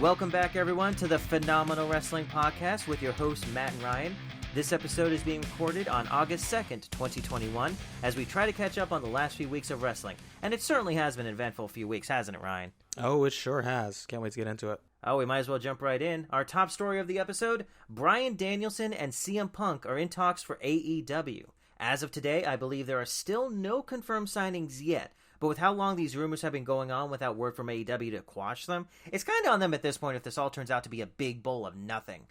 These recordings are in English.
Welcome back, everyone, to the Phenomenal Wrestling Podcast with your hosts, Matt and Ryan. This episode is being recorded on August 2nd, 2021, as we try to catch up on the last few weeks of wrestling. And it certainly has been an eventful few weeks, hasn't it, Ryan? Oh, it sure has. Can't wait to get into it. Oh, we might as well jump right in. Our top story of the episode, Bryan Danielson and CM Punk are in talks for AEW. As of today, I believe there are still no confirmed signings yet, but with how long these rumors have been going on without word from AEW to quash them, it's kind of on them at this point if this all turns out to be a big bowl of nothing.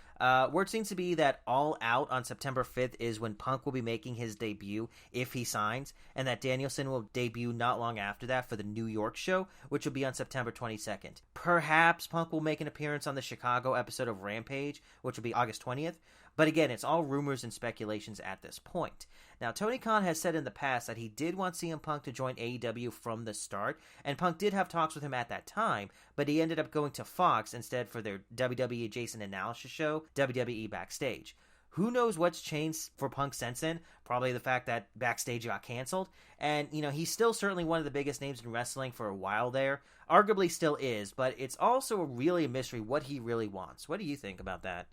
Word seems to be that All Out on September 5th is when Punk will be making his debut if he signs, and that Danielson will debut not long after that for the New York show, which will be on September 22nd. Perhaps Punk will make an appearance on the Chicago episode of Rampage, which will be August 20th. But again, it's all rumors and speculations at this point. Now, Tony Khan has said in the past that he did want CM Punk to join AEW from the start, and Punk did have talks with him at that time, but he ended up going to Fox instead for their WWE Adjacent Analysis show, WWE Backstage. Who knows what's changed for Punk since then? Probably the fact that Backstage got canceled. And, he's still certainly one of the biggest names in wrestling for a while there. Arguably still is, but it's also really a mystery what he really wants. What do you think about that?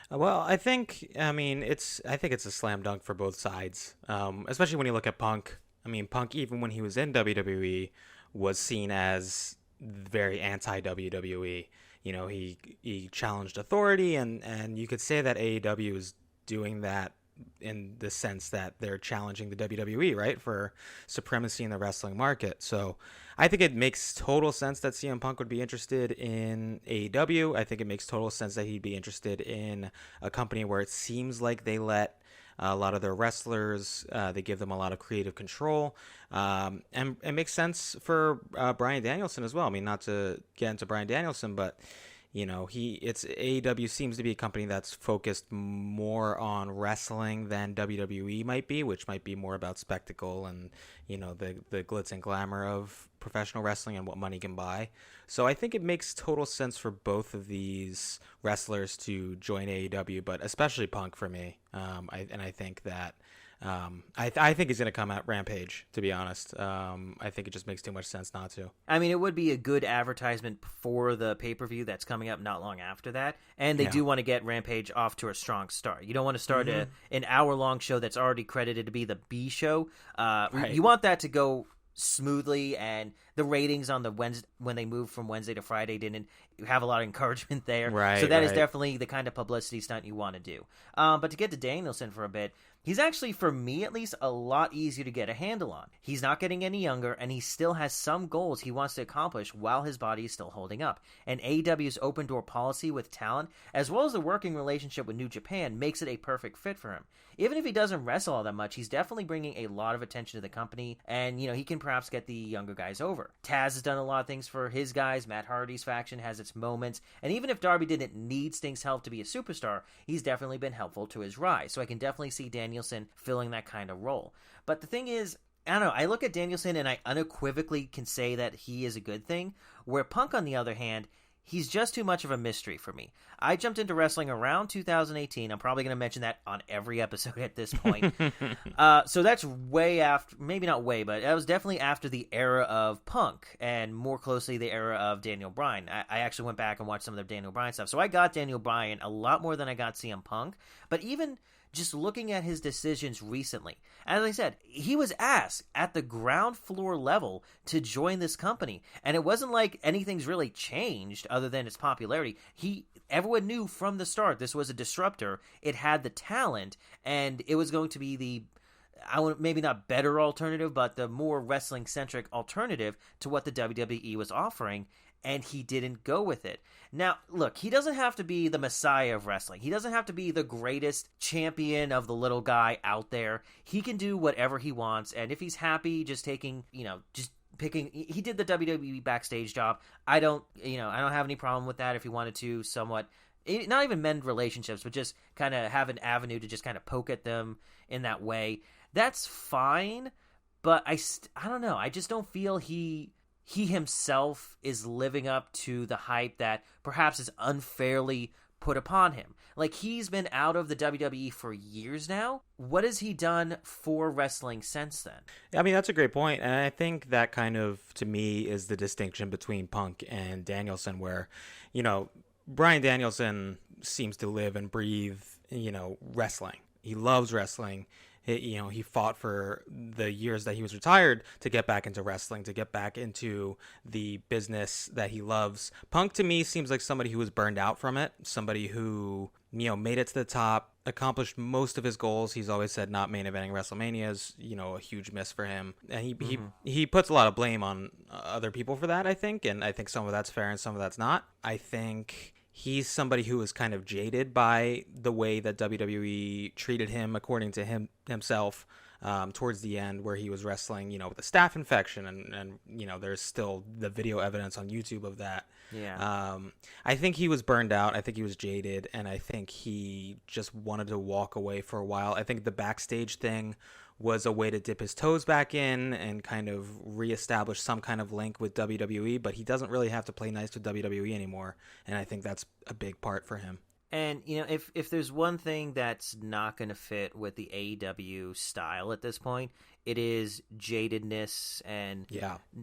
Well, I think it's a slam dunk for both sides, especially when you look at Punk. I mean, Punk, even when he was in WWE, was seen as very anti-WWE. He challenged authority, and you could say that AEW is doing that in the sense that they're challenging the WWE, right, for supremacy in the wrestling market. So I think it makes total sense that CM Punk would be interested in AEW. I think it makes total sense that he'd be interested in a company where it seems like they let a lot of their wrestlers, they give them a lot of creative control. And it makes sense for Bryan Danielson as well. I mean, not to get into Bryan Danielson, but AEW seems to be a company that's focused more on wrestling than WWE might be, which might be more about spectacle and, the glitz and glamour of professional wrestling and what money can buy. So I think it makes total sense for both of these wrestlers to join AEW, but especially Punk for me. I think that I think he's going to come at Rampage, to be honest. I think it just makes too much sense not to. I mean, it would be a good advertisement for the pay-per-view that's coming up not long after that. And they do want to get Rampage off to a strong start. You don't want to start an hour-long show that's already credited to be the B show. Right. You want that to go smoothly, and the ratings on the Wednesday, when they moved from Wednesday to Friday, didn't have a lot of encouragement there. Right, so that is definitely the kind of publicity stunt you want to do. But to get to Danielson for a bit, he's actually, for me at least, a lot easier to get a handle on. He's not getting any younger, and he still has some goals he wants to accomplish while his body is still holding up. And AEW's open door policy with talent, as well as the working relationship with New Japan, makes it a perfect fit for him. Even if he doesn't wrestle all that much, he's definitely bringing a lot of attention to the company, and, he can perhaps get the younger guys over. Taz has done a lot of things for his guys. Matt Hardy's faction has its moments, and even if Darby didn't need Sting's help to be a superstar, he's definitely been helpful to his rise. So I can definitely see Danielson filling that kind of role. But the thing is, I don't know, I look at Danielson and I unequivocally can say that he is a good thing, where Punk, on the other hand, he's just too much of a mystery for me. I jumped into wrestling around 2018. I'm probably going to mention that on every episode at this point. So that's way after, maybe not way, but that was definitely after the era of Punk, and more closely the era of Daniel Bryan. I actually went back and watched some of the Daniel Bryan stuff. So I got Daniel Bryan a lot more than I got CM Punk. But even just looking at his decisions recently, as I said, he was asked at the ground floor level to join this company, and it wasn't like anything's really changed other than its popularity. Everyone knew from the start this was a disruptor. It had the talent, and it was going to be maybe not better alternative, but the more wrestling-centric alternative to what the WWE was offering, and he didn't go with it. Now, look, he doesn't have to be the messiah of wrestling. He doesn't have to be the greatest champion of the little guy out there. He can do whatever he wants, and if he's happy just taking, just picking, he did the WWE backstage job. I don't have any problem with that if he wanted to somewhat, not even mend relationships, but just kind of have an avenue to just kind of poke at them in that way. That's fine, but I don't know. I just don't feel he himself is living up to the hype that perhaps is unfairly put upon him. Like, he's been out of the WWE for years now. What has he done for wrestling since then? I mean, that's a great point. And I think that kind of, to me, is the distinction between Punk and Danielson, where, Bryan Danielson seems to live and breathe, wrestling. He loves wrestling. He fought for the years that he was retired to get back into wrestling, to get back into the business that he loves. Punk, to me, seems like somebody who was burned out from it, somebody who, made it to the top, accomplished most of his goals. He's always said not main eventing WrestleMania is, a huge miss for him. And he puts a lot of blame on other people for that, I think. And I think some of that's fair and some of that's not. I think he's somebody who was kind of jaded by the way that WWE treated him, according to himself, towards the end, where he was wrestling, with a staph infection, and there's still the video evidence on YouTube of that. Yeah. I think he was burned out. I think he was jaded, and I think he just wanted to walk away for a while. I think the backstage thing was a way to dip his toes back in and kind of reestablish some kind of link with WWE, but he doesn't really have to play nice with WWE anymore, and I think that's a big part for him. And, if there's one thing that's not going to fit with the AEW style at this point, it is jadedness and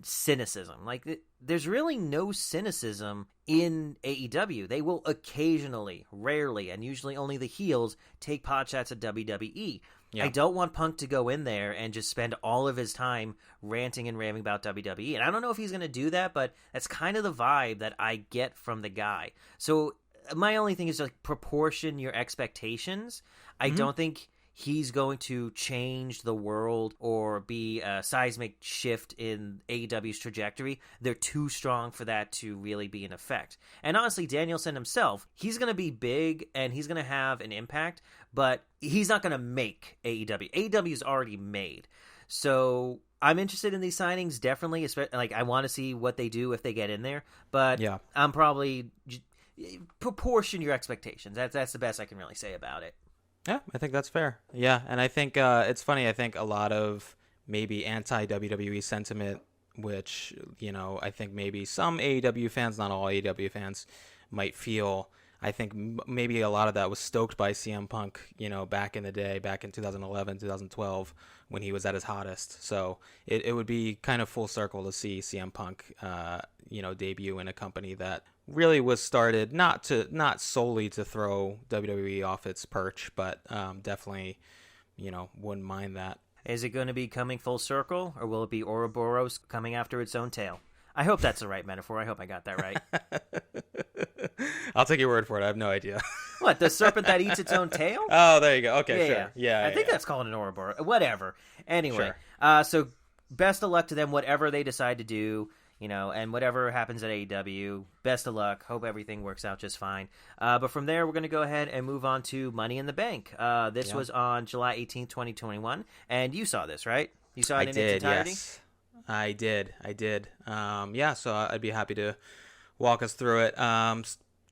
cynicism. Like, there's really no cynicism in AEW. They will occasionally, rarely, and usually only the heels take pot shots at WWE. Yeah. I don't want Punk to go in there and just spend all of his time ranting and raving about WWE. And I don't know if he's going to do that, but that's kind of the vibe that I get from the guy. So my only thing is like proportion your expectations. I don't think he's going to change the world or be a seismic shift in AEW's trajectory. They're too strong for that to really be in effect. And honestly, Danielson himself, he's going to be big and he's going to have an impact, but he's not going to make AEW. AEW is already made. So I'm interested in these signings, definitely. Like, I want to see what they do if they get in there, but I'm probably proportion your expectations. That's the best I can really say about it. Yeah, I think that's fair. Yeah, and I think it's funny. I think a lot of maybe anti-WWE sentiment, which, I think maybe some AEW fans, not all AEW fans, might feel. I think maybe a lot of that was stoked by CM Punk, back in the day, back in 2011, 2012, when he was at his hottest. So it would be kind of full circle to see CM Punk, debut in a company that really was started not solely to throw WWE off its perch, but definitely, wouldn't mind that. Is it going to be coming full circle, or will it be Ouroboros coming after its own tail? I hope that's the right metaphor. I hope I got that right. I'll take your word for it. I have no idea. What, the serpent that eats its own tail? Oh, there you go. Okay, sure. Yeah, I think that's called an Ouroboros. Whatever. Anyway, sure. So best of luck to them, whatever they decide to do. And whatever happens at AEW, best of luck. Hope everything works out just fine. But from there, we're going to go ahead and move on to Money in the Bank. This was on July 18th, 2021. And you saw this, right? You saw it in its entirety? Yes. I did. So I'd be happy to walk us through it.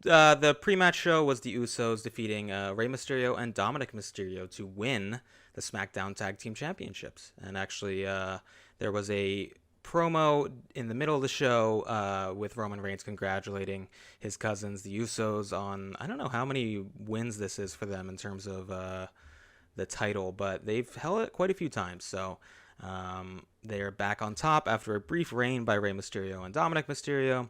The pre-match show was the Usos defeating Rey Mysterio and Dominic Mysterio to win the SmackDown Tag Team Championships. And actually, there was a promo in the middle of the show with Roman Reigns congratulating his cousins, the Usos, on, I don't know how many wins this is for them in terms of the title, but they've held it quite a few times. So they're back on top after a brief reign by Rey Mysterio and Dominic Mysterio.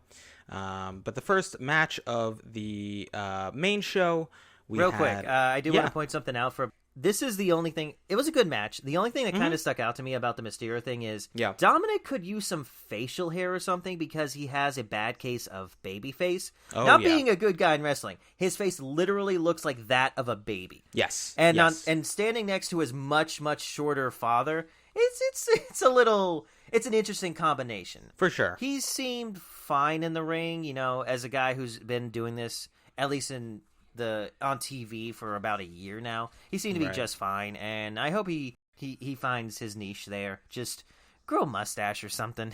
But the first match of the main show, Real quick, I do want to point something out for. This is the only thing. It was a good match. The only thing that kind of stuck out to me about the Mysterio thing is Dominic could use some facial hair or something because he has a bad case of baby face. Being a good guy in wrestling, his face literally looks like that of a baby. Yes. And and standing next to his much shorter father, it's an interesting combination. For sure. He seemed fine in the ring, as a guy who's been doing this at least on TV for about a year now. He seemed to be just fine, and I hope he finds his niche there. Just grow a mustache or something.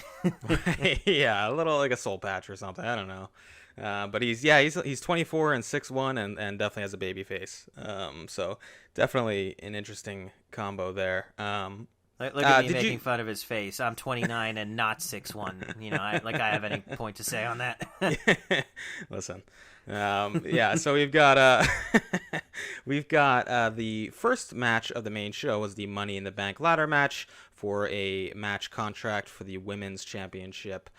Yeah, a little like a soul patch or something. I don't know. But he's 24 and 6'1" and definitely has a baby face. So definitely an interesting combo there. Look at me making fun of his face. I'm 29 and not 6'1". I have any point to say on that. Listen. So we've got the first match of the main show was the Money in the Bank ladder match for a match contract for the women's championship.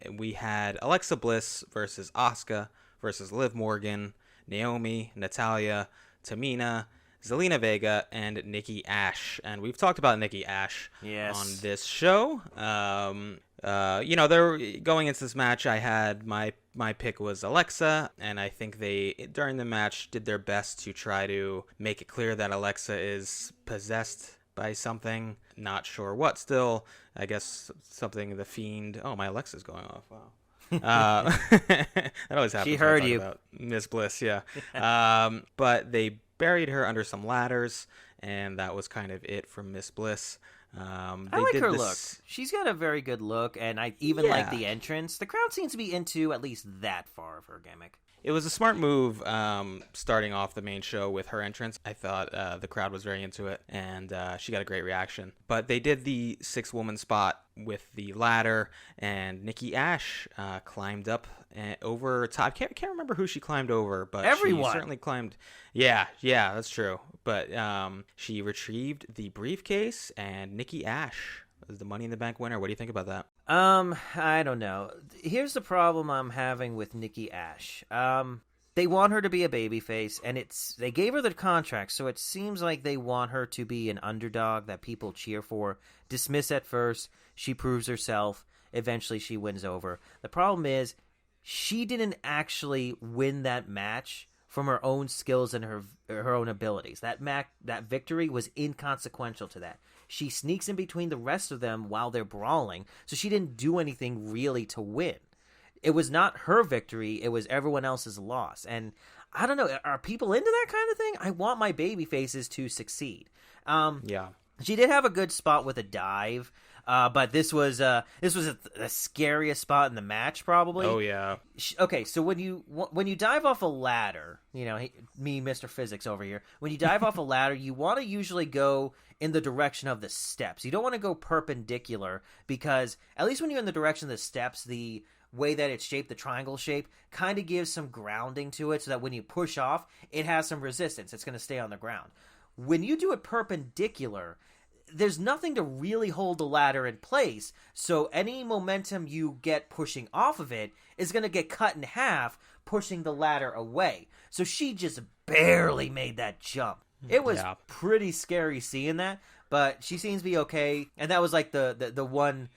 We had Alexa Bliss versus Asuka versus Liv Morgan, Naomi, Natalya, Tamina, Zelina Vega, and Nikki Ash. And we've talked about Nikki Ash on this show. They're going into this match. I had my pick was Alexa, and I think they, during the match, did their best to try to make it clear that Alexa is possessed by something. Not sure what still. I guess something the Fiend. Oh, my Alexa's going off. Wow. That always happens. She heard you. About Miss Bliss, yeah. But they buried her under some ladders, and that was kind of it from Miss Bliss. I like her look. She's got a very good look, and I even like the entrance. The crowd seems to be into at least that far of her gimmick. It was a smart move starting off the main show with her entrance. I thought the crowd was very into it, and she got a great reaction. But they did the 6-woman spot with the ladder, and Nikki Ash climbed up over top. Can't remember who she climbed over, but everyone. She certainly climbed. Yeah, that's true. But she retrieved the briefcase, and Nikki Ash was the Money in the Bank winner. What do you think about that? I don't know. Here's the problem I'm having with Nikki Ash. They want her to be a babyface, and they gave her the contract, so it seems like they want her to be an underdog that people cheer for. Dismiss at first, she proves herself, eventually she wins over. The problem is, she didn't actually win that match from her own skills and her own abilities. That victory was inconsequential to that. She sneaks in between the rest of them while they're brawling, so she didn't do anything really to win. It was not her victory, it was everyone else's loss. And I don't know, are people into that kind of thing? I want my baby faces to succeed. Yeah. She did have a good spot with a dive, but this was the scariest spot in the match, probably. Oh yeah. Okay, so when you dive off a ladder, me, Mr. Physics over here. When you dive off a ladder, you want to usually go in the direction of the steps. You don't want to go perpendicular, because at least when you're in the direction of the steps, the way that it's shaped, the triangle shape, kind of gives some grounding to it, so that when you push off, it has some resistance. It's going to stay on the ground. When you do it perpendicular, there's nothing to really hold the ladder in place, so any momentum you get pushing off of it is going to get cut in half, pushing the ladder away. So she just barely made that jump. It was pretty scary seeing that, but she seems to be okay, and that was like the one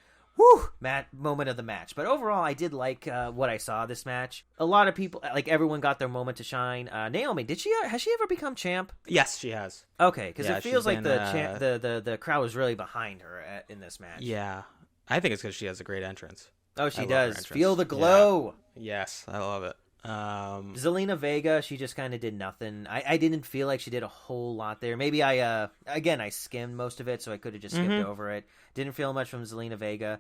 moment of the match. But overall, I did like what I saw this match. A lot of people, like everyone, got their moment to shine. Naomi, has she ever become champ? Yes, she has. Okay, because it feels like the crowd was really behind her in this match. Yeah, I think it's because she has a great entrance. Oh, she does. Feel the glow. Yeah. Yes, I love it. Zelina Vega, she just kind of did nothing. I didn't feel like she did a whole lot there. Maybe I skimmed most of it, so I could have just skipped over it. Didn't feel much from Zelina Vega.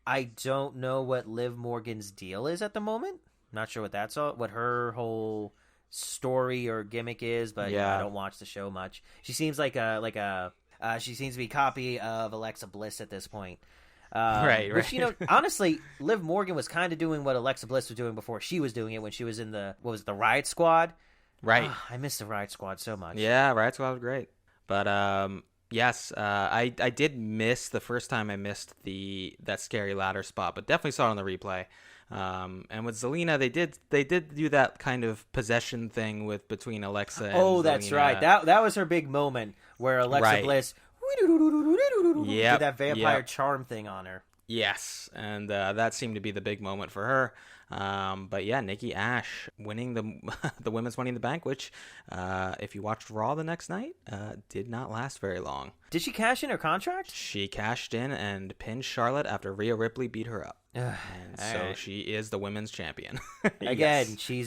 I don't know what Liv Morgan's deal is at the moment. Not sure what her whole story or gimmick is, but I don't watch the show much. She seems like she seems to be a copy of Alexa Bliss at this point. Right. Which, honestly, Liv Morgan was kind of doing what Alexa Bliss was doing before she was doing it when she was in the Riot Squad. Right. I miss the Riot Squad so much. Yeah, Riot Squad was great. But yes, I did miss the first time I missed that scary ladder spot, but definitely saw it on the replay. And with Zelina, they did do that kind of possession thing between Alexa and Zelina. That's right. That was her big moment where Alexa Bliss did that vampire charm thing on her. Yes, and that seemed to be the big moment for her. But yeah, Nikki Ash winning the Women's Money in the Bank, which, if you watched Raw the next night, did not last very long. Did she cash in her contract? She cashed in and pinned Charlotte after Rhea Ripley beat her up. And so right. She is the women's champion. Again, she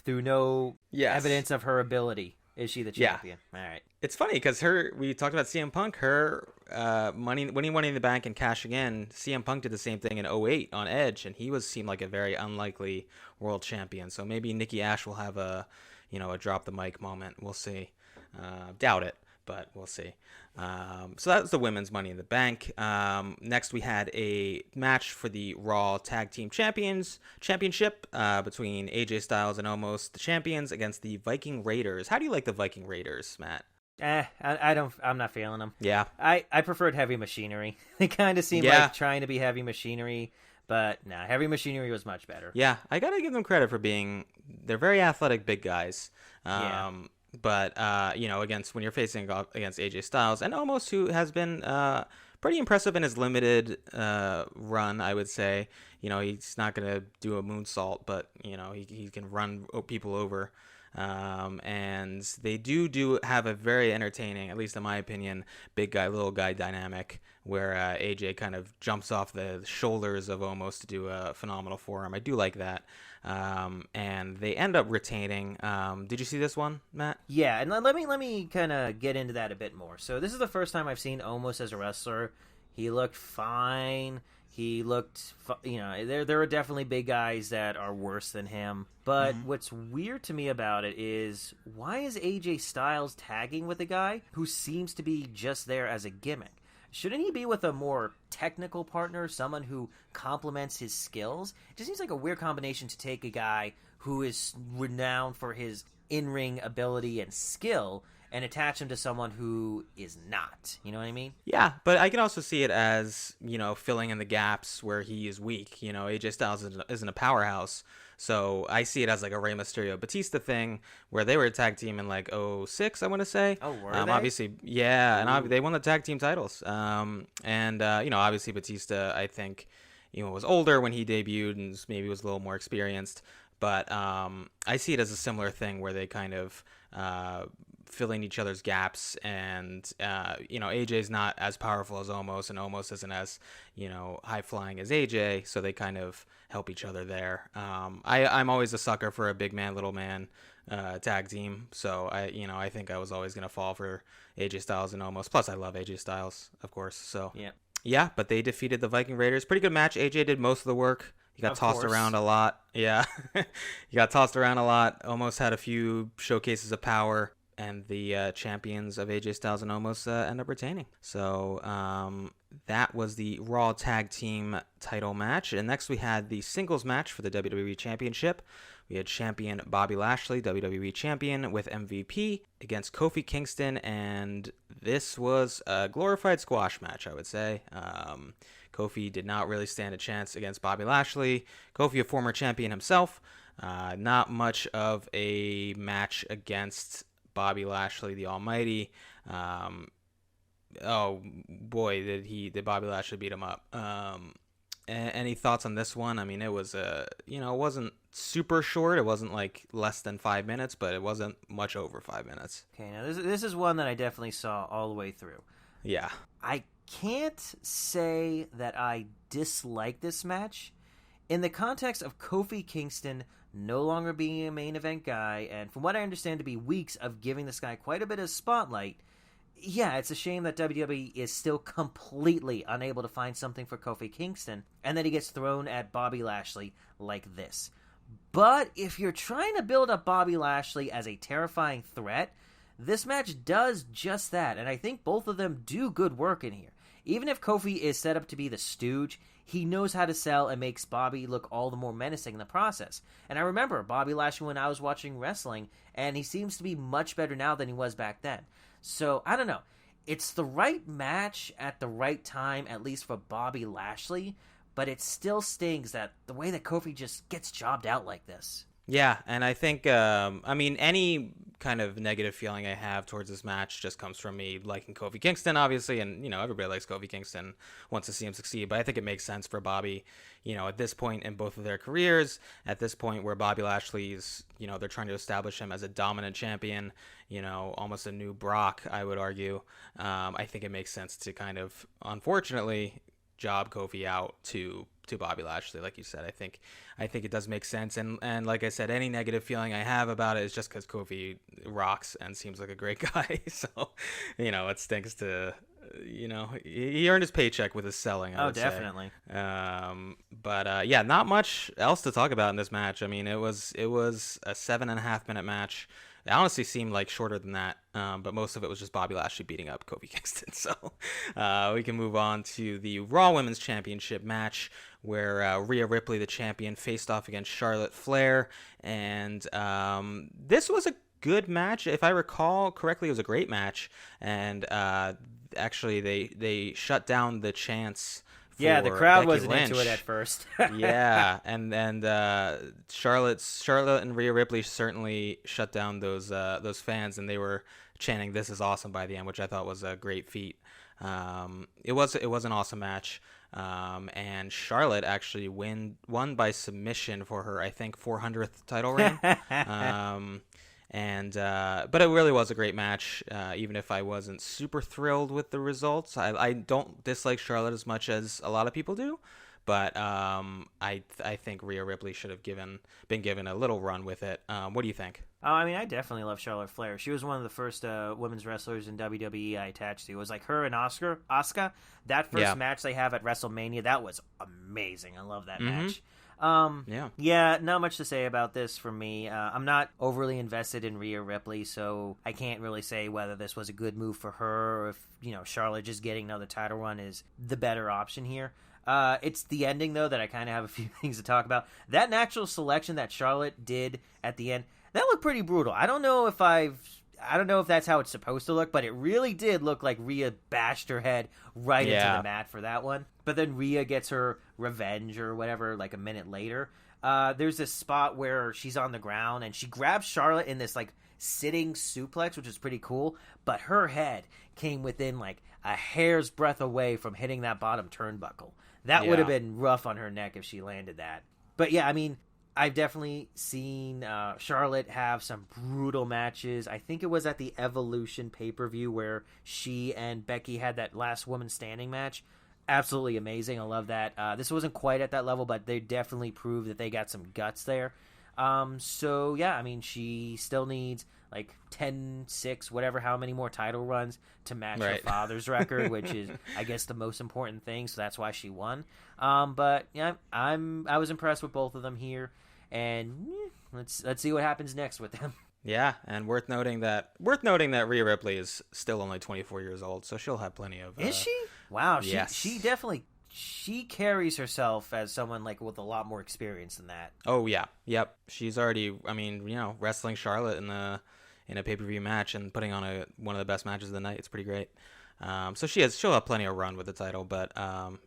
through no evidence of her ability. Is she the champion? Yeah. All right. It's funny because we talked about CM Punk, her winning Money in the Bank and cashing in. CM Punk did the same thing in 2008 on Edge, and he seemed like a very unlikely world champion. So maybe Nikki Ash will have a drop the mic moment. We'll see. Doubt it, but we'll see. So that was the women's Money in the Bank. Next, we had a match for the Raw Tag Team Championship between AJ Styles and Omos, the champions, against the Viking Raiders. How do you like the Viking Raiders, Matt? I'm not feeling them. Yeah. I preferred Heavy Machinery. They kind of seem like trying to be Heavy Machinery, But nah, Heavy Machinery was much better. Yeah, I gotta give them credit for they're very athletic big guys. Yeah. But against when you're facing against AJ Styles and Omos, who has been pretty impressive in his limited run, I would say. He's not gonna do a moonsault, but he can run people over. And they do have a very entertaining, at least in my opinion, big guy, little guy dynamic where AJ kind of jumps off the shoulders of Omos to do a phenomenal forearm. I do like that. And they end up retaining. Did you see this one, Matt? Yeah, and let me kind of get into that a bit more. So this is the first time I've seen Omos as a wrestler. He looked fine. He looked, there are definitely big guys that are worse than him. But what's weird to me about it is, why is AJ Styles tagging with a guy who seems to be just there as a gimmick? Shouldn't he be with a more technical partner, someone who complements his skills? It just seems like a weird combination to take a guy who is renowned for his in-ring ability and skill and attach him to someone who is not. You know what I mean? Yeah, but I can also see it as, filling in the gaps where he is weak. AJ Styles isn't a powerhouse. So I see it as like a Rey Mysterio Batista thing where they were a tag team in like '06, I want to say. Oh, were they? Obviously, yeah, and they won the tag team titles. Obviously Batista, I think, was older when he debuted and maybe was a little more experienced. But I see it as a similar thing where they kind of filling each other's gaps, and AJ's not as powerful as Omos, and Omos isn't as high flying as AJ, so they kind of help each other there. I'm always a sucker for a big man, little man tag team, so I think I was always gonna fall for AJ Styles and Omos. Plus, I love AJ Styles, of course. So yeah, but they defeated the Viking Raiders. Pretty good match. AJ did most of the work. He got tossed around a lot. Yeah, he got tossed around a lot. Almost had a few showcases of power. And the champions of AJ Styles and Omos end up retaining. So that was the Raw Tag Team title match. And next we had the singles match for the WWE Championship. We had champion Bobby Lashley, WWE Champion, with MVP against Kofi Kingston. And this was a glorified squash match, I would say. Kofi did not really stand a chance against Bobby Lashley. Kofi, a former champion himself. Not much of a match against Bobby Lashley, the Almighty. Oh boy, did Bobby Lashley beat him up. Any thoughts on this one? I mean, it was it wasn't super short. It wasn't like less than 5 minutes, but it wasn't much over 5 minutes. Okay, now this is one that I definitely saw all the way through. Yeah. I can't say that I dislike this match. In the context of Kofi Kingston no longer being a main event guy, and from what I understand to be weeks of giving this guy quite a bit of spotlight, yeah, it's a shame that WWE is still completely unable to find something for Kofi Kingston, and that he gets thrown at Bobby Lashley like this. But if you're trying to build up Bobby Lashley as a terrifying threat, this match does just that, and I think both of them do good work in here. Even if Kofi is set up to be the stooge, he knows how to sell and makes Bobby look all the more menacing in the process. And I remember Bobby Lashley when I was watching wrestling, and he seems to be much better now than he was back then. So, I don't know. It's the right match at the right time, at least for Bobby Lashley, but it still stings that the way that Kofi just gets jobbed out like this. Yeah, and I think, any kind of negative feeling I have towards this match just comes from me liking Kofi Kingston, obviously, and, everybody likes Kofi Kingston, wants to see him succeed, but I think it makes sense for Bobby, at this point in both of their careers, at this point where Bobby Lashley's, they're trying to establish him as a dominant champion, almost a new Brock, I would argue. I think it makes sense to kind of, unfortunately, job Kofi out to Bobby Lashley, like you said. I think it does make sense, and like I said, any negative feeling I have about it is just because Kofi rocks and seems like a great guy. So, it stinks to, he earned his paycheck with his selling. I would definitely. Say. Yeah, not much else to talk about in this match. I mean, it was a 7.5 minute match. It honestly seemed like shorter than that, but most of it was just Bobby Lashley beating up Kofi Kingston. So we can move on to the Raw Women's Championship match, where Rhea Ripley, the champion, faced off against Charlotte Flair. And this was a good match. If I recall correctly, it was a great match. And actually, they shut down the chants Yeah, the for crowd Becky wasn't Lynch. into it at first. Yeah, and Charlotte and Rhea Ripley certainly shut down those fans, and they were chanting "This is awesome" by the end, which I thought was a great feat. It was an awesome match, and Charlotte actually won by submission for her, I think, 400th title reign. But it really was a great match, even if I wasn't super thrilled with the results. I don't dislike Charlotte as much as a lot of people do, but I think Rhea Ripley should have been given a little run with it. What do you think? I mean, I definitely love Charlotte Flair. She was one of the first women's wrestlers in WWE I attached to. It was like her and Asuka. That first match they have at WrestleMania, that was amazing. I love that match. Yeah, not much to say about this from me. I'm not overly invested in Rhea Ripley, so I can't really say whether this was a good move for her or if, Charlotte just getting another title run is the better option here. It's the ending, though, that I kind of have a few things to talk about. That natural selection that Charlotte did at the end, that looked pretty brutal. I don't know if that's how it's supposed to look, but it really did look like Rhea bashed her head right into the mat for that one. But then Rhea gets her revenge or whatever, like a minute later. There's this spot where she's on the ground and she grabs Charlotte in this like sitting suplex, which is pretty cool. But her head came within like a hair's breadth away from hitting that bottom turnbuckle. That would have been rough on her neck if she landed that. But yeah, I mean, I've definitely seen Charlotte have some brutal matches. I think it was at the Evolution pay-per-view where she and Becky had that last woman standing match. Absolutely amazing. I love that. This wasn't quite at that level, but they definitely proved that they got some guts there. So, yeah, I mean, she still needs like 10, 6, whatever, how many more title runs to match her father's record, which is, I guess, the most important thing. So that's why she won. But, yeah, I was impressed with both of them here. And let's see what happens next with them. Yeah, and worth noting that Rhea Ripley is still only 24 years old, so she'll have plenty of. Is she? Wow, yes. She definitely carries herself as someone like with a lot more experience than that. Oh yeah, yep. She's already, I mean, wrestling Charlotte in a pay-per-view match and putting on one of the best matches of the night. It's pretty great. So she'll have plenty of run with the title, but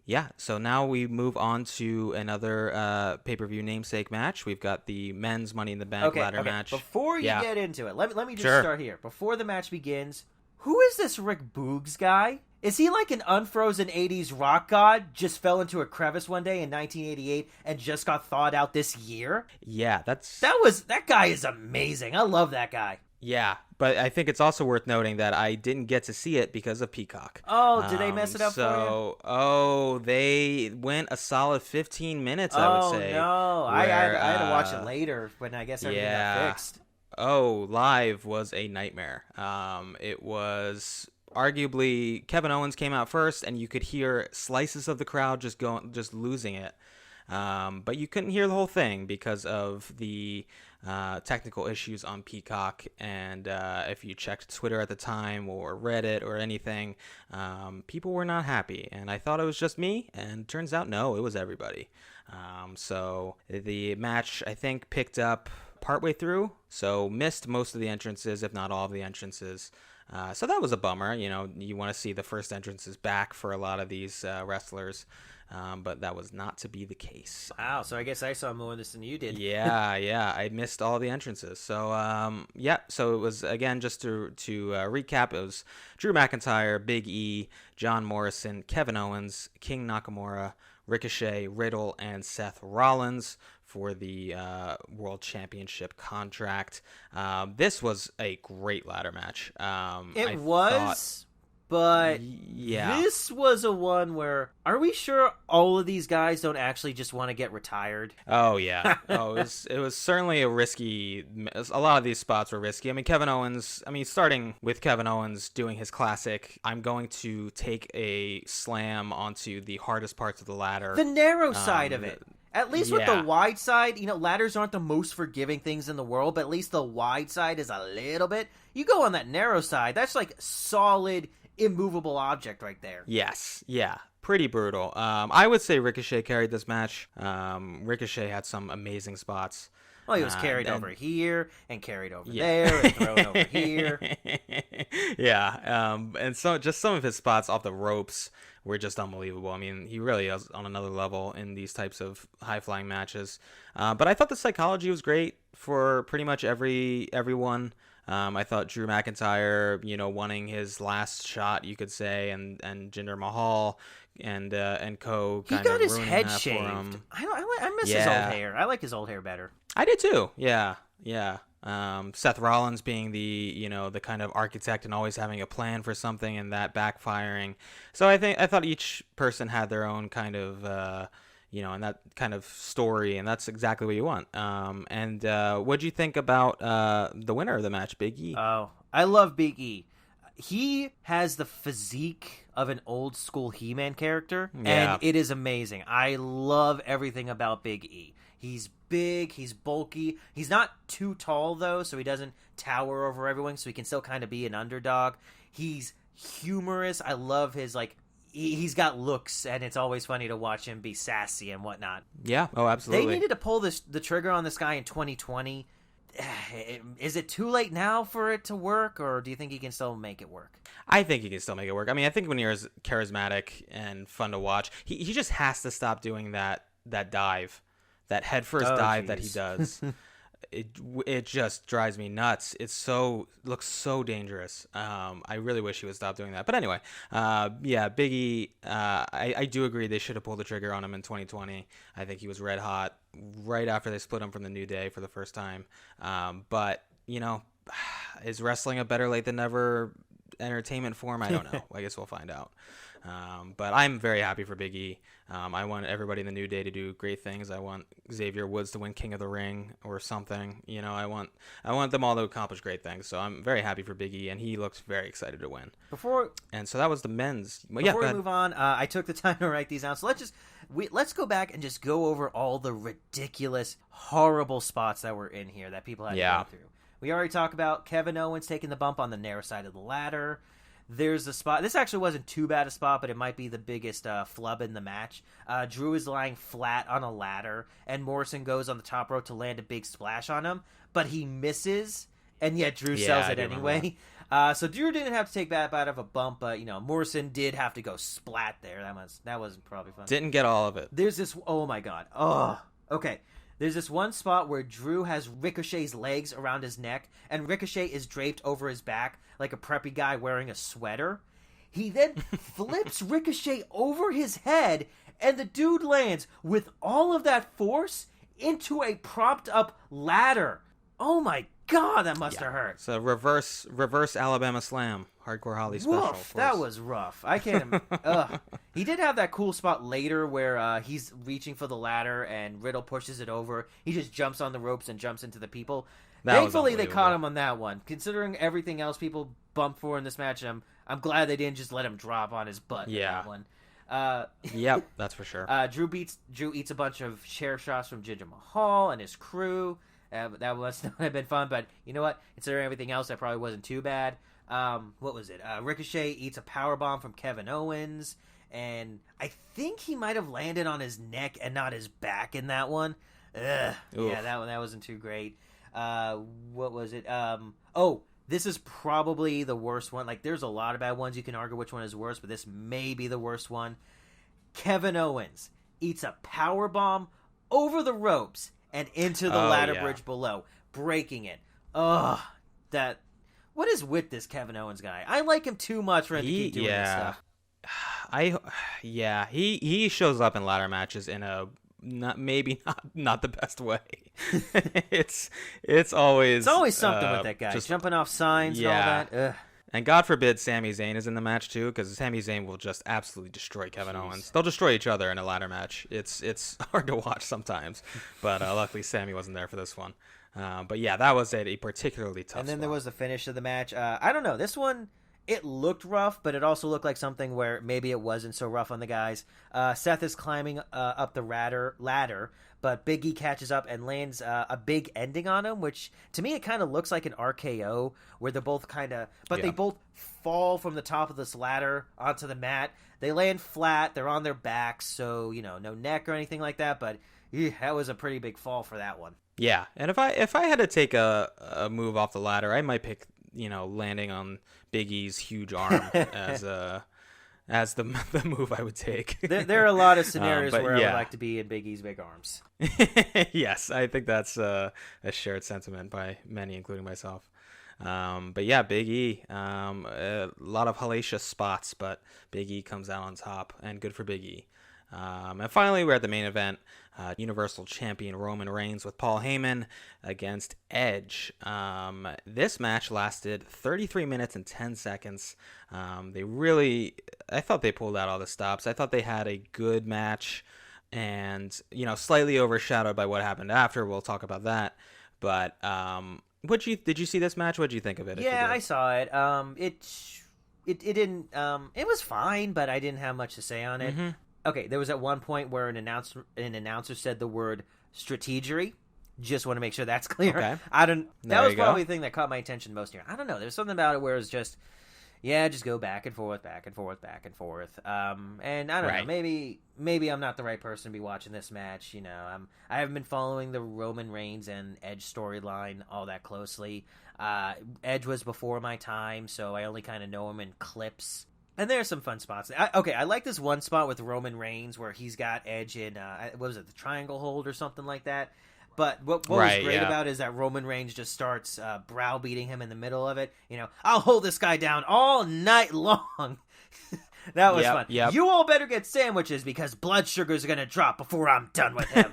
yeah. So now we move on to another pay-per-view namesake match. We've got the men's Money in the Bank ladder match. Before you get into it, let me just start here. Before the match begins, who is this Rick Boogs guy? Is he like an unfrozen 80s rock god, just fell into a crevice one day in 1988 and just got thawed out this year? Yeah, that guy is amazing. I love that guy. Yeah, but I think it's also worth noting that I didn't get to see it because of Peacock. Oh, did they mess it up for you? They went a solid 15 minutes, I would say. Oh, no. I had to watch it later when I guess everything got fixed. Oh, live was a nightmare. It was arguably Kevin Owens came out first, and you could hear slices of the crowd just losing it. But you couldn't hear the whole thing because of the technical issues on Peacock, and if you checked Twitter at the time or Reddit or anything, people were not happy, and I thought it was just me, and turns out no, it was everybody. So the match, I think, picked up partway through, so missed most of the entrances, if not all of the entrances. So that was a bummer. You want to see the first entrances back for a lot of these wrestlers. But that was not to be the case. Wow, so I guess I saw more of this than you did. Yeah, I missed all the entrances. So, so it was, again, just to recap, it was Drew McIntyre, Big E, John Morrison, Kevin Owens, King Nakamura, Ricochet, Riddle, and Seth Rollins for the World Championship contract. This was a great ladder match. But this was a one where, are we sure all of these guys don't actually just want to get retired? Oh, yeah. It was certainly a lot of these spots were risky. I mean, Kevin Owens, starting with Kevin Owens doing his classic, I'm going to take a slam onto the hardest parts of the ladder. The narrow side of it. At least with the wide side, ladders aren't the most forgiving things in the world, but at least the wide side is a little bit. You go on that narrow side, that's like solid, immovable object right there. Yes, yeah, pretty brutal. I would say Ricochet carried this match. Ricochet had some amazing spots. Well, he was carried over here and carried over there and thrown over here. Yeah, and so just some of his spots off the ropes were just unbelievable. I mean, he really is on another level in these types of high-flying matches. But I thought the psychology was great for pretty much everyone. I thought Drew McIntyre, wanting his last shot, you could say, and Jinder Mahal and Co. He got his head shaved. I miss his old hair. I like his old hair better. I did too. Yeah. Seth Rollins being the kind of architect and always having a plan for something and that backfiring. So I thought each person had their own kind of and that kind of story, and that's exactly what you want. And what'd you think about the winner of the match, Big E? Oh, I love Big E. He has the physique of an old school He-Man character, and it is amazing. I love everything about Big E. He's big, he's bulky. He's not too tall, though, so he doesn't tower over everyone, so he can still kind of be an underdog. He's humorous. I love his, he's got looks, and it's always funny to watch him be sassy and whatnot. Yeah, oh, absolutely. They needed to pull the trigger on this guy in 2020. Is it too late now for it to work, or do you think he can still make it work? I think he can still make it work. I mean, I think when you're as charismatic and fun to watch, he just has to stop doing that dive, that headfirst dive that he does. It just drives me nuts. Looks so dangerous. I really wish he would stop doing that. But anyway, Big E, I do agree they should have pulled the trigger on him in 2020. I think he was red hot right after they split him from the New Day for the first time. But, is wrestling a better late than never entertainment form? I don't know. I guess we'll find out. But I'm very happy for Big E. I want everybody in the New Day to do great things. I want Xavier Woods to win King of the Ring or something. I want them all to accomplish great things. So I'm very happy for Big E, and he looks very excited to win. And so that was the men's. Before we move on, I took the time to write these down. So let's go back and just go over all the ridiculous, horrible spots that were in here that people had to go through. We already talked about Kevin Owens taking the bump on the narrow side of the ladder. There's a spot. This actually wasn't too bad a spot, but it might be the biggest flub in the match. Drew is lying flat on a ladder, and Morrison goes on the top rope to land a big splash on him, but he misses, and yet Drew sells it anyway. So Drew didn't have to take that bad of a bump, but Morrison did have to go splat there. That wasn't probably fun. Didn't get all of it. There's this. Oh my god. Oh, okay. There's this one spot where Drew has Ricochet's legs around his neck, and Ricochet is draped over his back like a preppy guy wearing a sweater. He then flips Ricochet over his head, and the dude lands with all of that force into a propped-up ladder. Oh my god, that must have hurt. So reverse Alabama Slam. Hardcore Holly special. Woof, that was rough. I can't. He did have that cool spot later where he's reaching for the ladder and Riddle pushes it over. He just jumps on the ropes and jumps into the people. Thankfully, they caught him on that one. Considering everything else people bumped for in this match, I'm glad they didn't just let him drop on his butt in that one. Yep, that's for sure. Drew eats a bunch of chair shots from Jinder Mahal and his crew. That must not have been fun, but you know what? Considering everything else, that probably wasn't too bad. What was it? Ricochet eats a powerbomb from Kevin Owens, and I think he might have landed on his neck and not his back in that one. Yeah, that wasn't too great. What was it? This is probably the worst one. There's a lot of bad ones. You can argue which one is worse, but this may be the worst one. Kevin Owens eats a powerbomb over the ropes and into the ladder bridge below, breaking it. What is with this Kevin Owens guy? I like him too much for him to keep doing this stuff. He shows up in ladder matches in a not the best way. it's always something with that guy, just jumping off signs and all that. Ugh. And God forbid Sami Zayn is in the match too, because Sami Zayn will just absolutely destroy Kevin Owens. They'll destroy each other in a ladder match. It's hard to watch sometimes, but luckily Sami wasn't there for this one. But yeah, that was a particularly tough. And then spot. there was the finish of the match. I don't know. This one, it looked rough, but it also looked like something where maybe it wasn't so rough on the guys. Seth is climbing up the ladder, but Big E catches up and lands a big ending on him, which to me it kind of looks like an RKO where they're both they both fall from the top of this ladder onto the mat. They land flat. They're on their backs, so no neck or anything like that. But that was a pretty big fall for that one. Yeah, and if I had to take a move off the ladder, I might pick landing on Big E's huge arm as the move I would take. There are a lot of scenarios where I would like to be in Big E's big arms. Yes, I think that's a shared sentiment by many, including myself. But yeah, Big E, a lot of hellacious spots, but Big E comes out on top, and good for Big E. And finally, we're at the main event. Universal Champion Roman Reigns with Paul Heyman against Edge. This match lasted 33 minutes and 10 seconds. I thought they pulled out all the stops. I thought they had a good match, and slightly overshadowed by what happened after. We'll talk about that. But did you see this match? What did you think of it? Yeah, I saw it. It didn't. It was fine, but I didn't have much to say on it. Mm-hmm. Okay, there was at one point where an announcer said the word strategery. Just want to make sure that's clear. Okay. That was probably the thing that caught my attention most here. I don't know. There's something about it where it's just go back and forth, back and forth, back and forth. And I don't know. Maybe I'm not the right person to be watching this match. I haven't been following the Roman Reigns and Edge storyline all that closely. Edge was before my time, so I only kind of know him in clips. And there's some fun spots. I like this one spot with Roman Reigns where he's got Edge in, what was it, the triangle hold or something like that. But what was great about it is that Roman Reigns just starts browbeating him in the middle of it. I'll hold this guy down all night long. That was fun. Yep. You all better get sandwiches because blood sugar's going to drop before I'm done with him.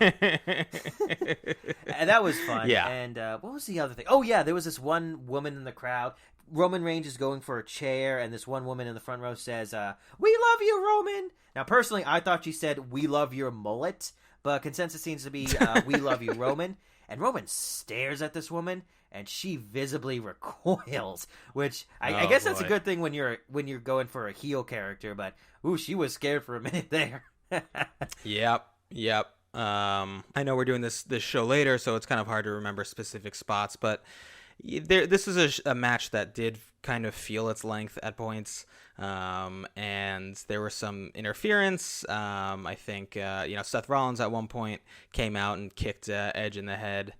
And that was fun. Yeah. And what was the other thing? Oh, yeah, there was this one woman in the crowd. Roman Reigns is going for a chair, and this one woman in the front row says, "We love you, Roman." Now, personally, I thought she said, "We love your mullet," but consensus seems to be, "We love you, Roman." And Roman stares at this woman, and she visibly recoils, which I guess that's a good thing when you're going for a heel character, but she was scared for a minute there. Yep. I know we're doing this show later, so it's kind of hard to remember specific spots, but this is a match that did kind of feel its length at points, and there was some interference. I think Seth Rollins at one point came out and kicked Edge in the head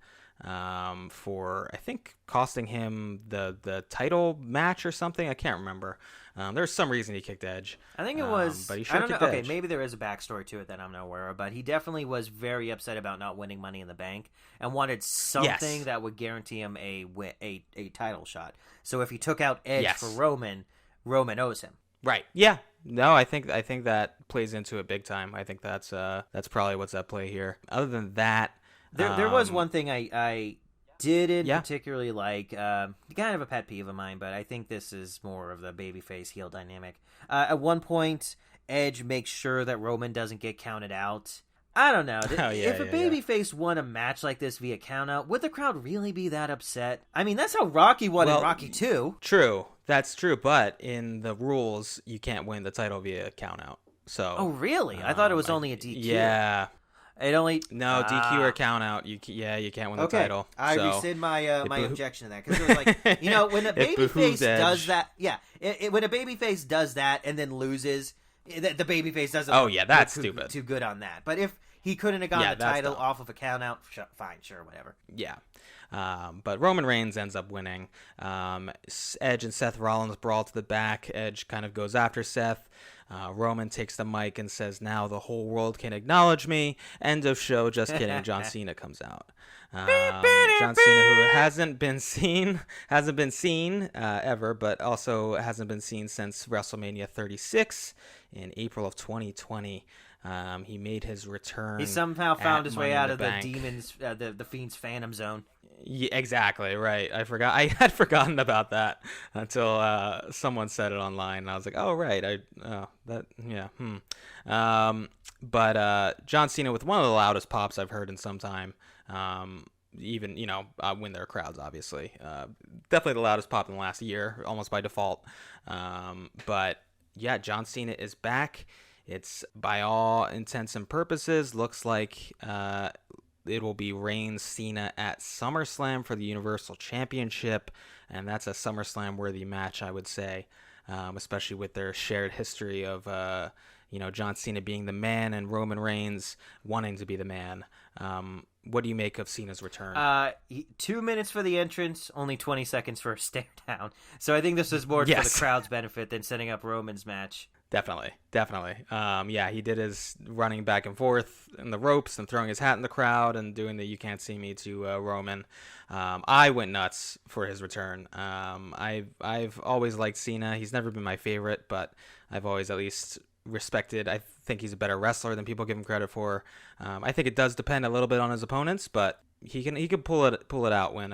for, I think, costing him the title match or something. I can't remember. There's some reason he kicked Edge. I think it was. But he sure I don't know. kicked Okay, Edge. maybe there is a backstory to it that I'm not aware of, but he definitely was very upset about not winning Money in the Bank and wanted something that would guarantee him a title shot. So if he took out Edge for Roman owes him. Right. Yeah. No, I think that plays into it big time. I think that's probably what's at play here. Other than that, there was one thing I didn't particularly like, kind of a pet peeve of mine, but I think this is more of the babyface heel dynamic. At one point, Edge makes sure that Roman doesn't get counted out. I don't know. If a babyface won a match like this via countout, would the crowd really be that upset? I mean, that's how Rocky won in Rocky 2. True. That's true, but in the rules, you can't win the title via countout. So. Oh, really? I thought it was only a DQ. Yeah. It only DQ or count out. You can't win the title. I rescind my my objection to that because it was like when a babyface does that. Yeah, when a babyface does that and then loses, the babyface doesn't. Oh yeah, that's stupid. Too good on that. But if he couldn't have gotten the title off of a count out, fine, sure, whatever. Yeah. But Roman Reigns ends up winning. Edge and Seth Rollins brawl to the back. Edge kind of goes after Seth. Roman takes the mic and says, "Now the whole world can acknowledge me." End of show. Just kidding. John Cena comes out. John Cena, who hasn't been seen ever, but also hasn't been seen since WrestleMania 36 in April of 2020. He made his return. He somehow found his way out of the Demons, the Fiend's Phantom Zone. Yeah, exactly, right. I had forgotten about that until someone said it online, and I was like, "Oh, right." But John Cena with one of the loudest pops I've heard in some time. even, when there are crowds, obviously. Definitely the loudest pop in the last year, almost by default. But yeah, John Cena is back. It's, by all intents and purposes, looks like it will be Reigns Cena at SummerSlam for the Universal Championship, and that's a SummerSlam worthy match, I would say, especially with their shared history of John Cena being the man and Roman Reigns wanting to be the man. What do you make of Cena's return? 2 minutes for the entrance, only 20 seconds for a stare down. So I think this was more for the crowd's benefit than setting up Roman's match. Definitely. Yeah, he did his running back and forth in the ropes and throwing his hat in the crowd and doing the "you can't see me" to Roman. I went nuts for his return. I've always liked Cena. He's never been my favorite, but I've always at least respected. I think he's a better wrestler than people give him credit for. I think it does depend a little bit on his opponents, but he can pull it out when